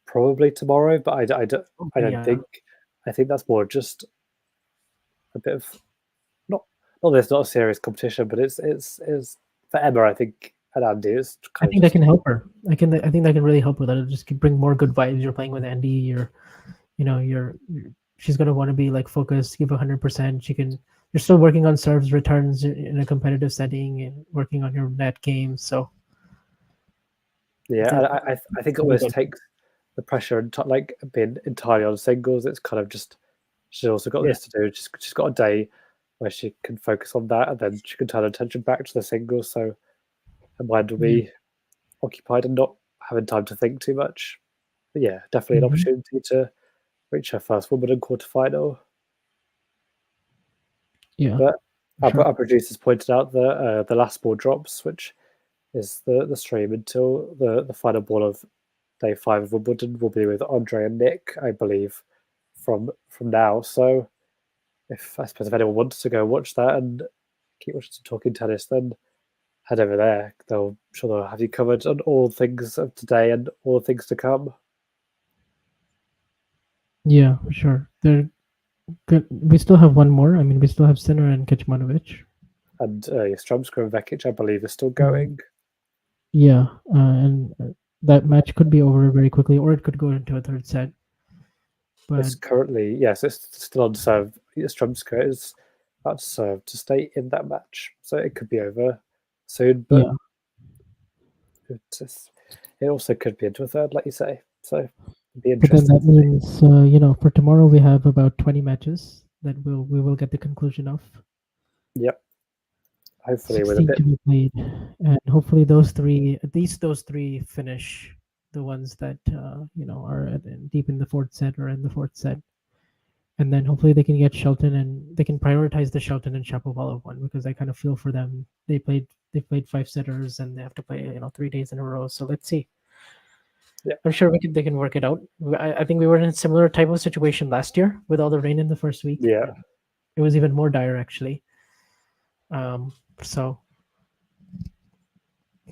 probably tomorrow, but I don't think. I think that's more just a bit of not that it's not a serious competition, but it's for Emma. I think and Andy is. I think that can help her. I think that can really help with that. It'll just bring more good vibes. You're playing with Andy. She's gonna want to be like focused, give 100%. You're still working on serves, returns in a competitive setting, and working on your net game. So yeah, I think it always takes the pressure and like being entirely on singles. It's kind of just she's also got this to do. She's got a day where she can focus on that, and then she can turn attention back to the singles. So her mind will be occupied and not having time to think too much. But yeah, definitely an opportunity to reach her first Wimbledon quarterfinal. Yeah, but our producers pointed out that the last ball drops, which is the stream until the final ball of day 5 of Wimbledon, will be with Andre and Nick, I believe, from now. So I suppose if anyone wants to go watch that and keep watching some talking tennis, then head over there. They'll have you covered on all things of today and all things to come. Yeah, for sure. Good. We still have one more. I mean, we still have Sinner and Kecmanovic. And Stromska and Vekic, I believe, are still going. Yeah, and that match could be over very quickly, or it could go into a third set. But It's currently, yes, it's still on serve. Stromska is about to serve to stay in that match, so it could be over soon. But yeah, it also could be into a third, like you say. So it'd be but then interesting. that means for tomorrow we have about 20 matches that we will get the conclusion of. Yep. Hopefully with a 16 bit. to be played, and hopefully those three, at least those three, finish the ones that are deep in the fourth set or in the fourth set, and then hopefully they can get Shelton and they can prioritize the Shelton and Shapovalov one, because I kind of feel for them. They played 5 setters and they have to play 3 days in a row. So let's see. Yeah. I'm sure they can work it out. I think we were in a similar type of situation last year with all the rain in the first week. Yeah. It was even more dire actually. So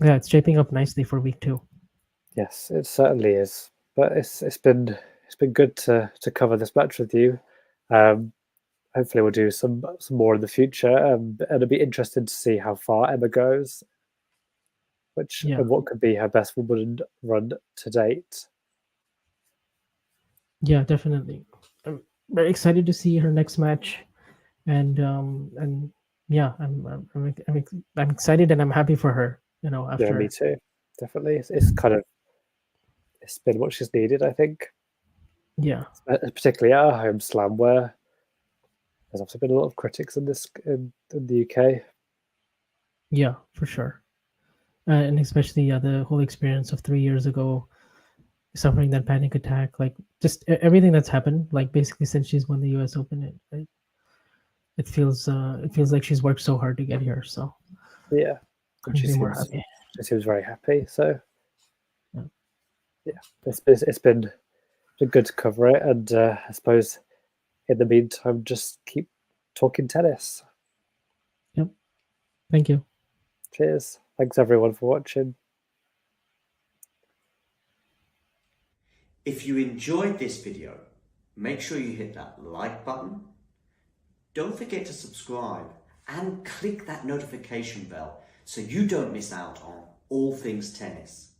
yeah, it's shaping up nicely for week 2. Yes, it certainly is. But it's been good to cover this match with you. Hopefully we'll do some more in the future. And it'll be interesting to see how far Emma goes, and what could be her best Wimbledon run to date. Yeah, definitely. I'm very excited to see her next match, and yeah, I'm excited and I'm happy for her. After Yeah, me too. Definitely, it's been what she's needed, I think. Yeah, Particularly at her home slam, where there's also been a lot of critics in the UK. yeah, for sure, and especially the whole experience of 3 years ago, suffering that panic attack, like just everything that's happened, like basically since she's won the U.S. Open, it feels like she's worked so hard to get here. So Yeah, and couldn't be more happy. she seems very happy. So Yeah. it's been good to cover it, and I suppose in the meantime, just keep talking tennis. Yep. Thank you. Cheers. Thanks everyone for watching. If you enjoyed this video, make sure you hit that like button. Don't forget to subscribe and click that notification bell so you don't miss out on all things tennis.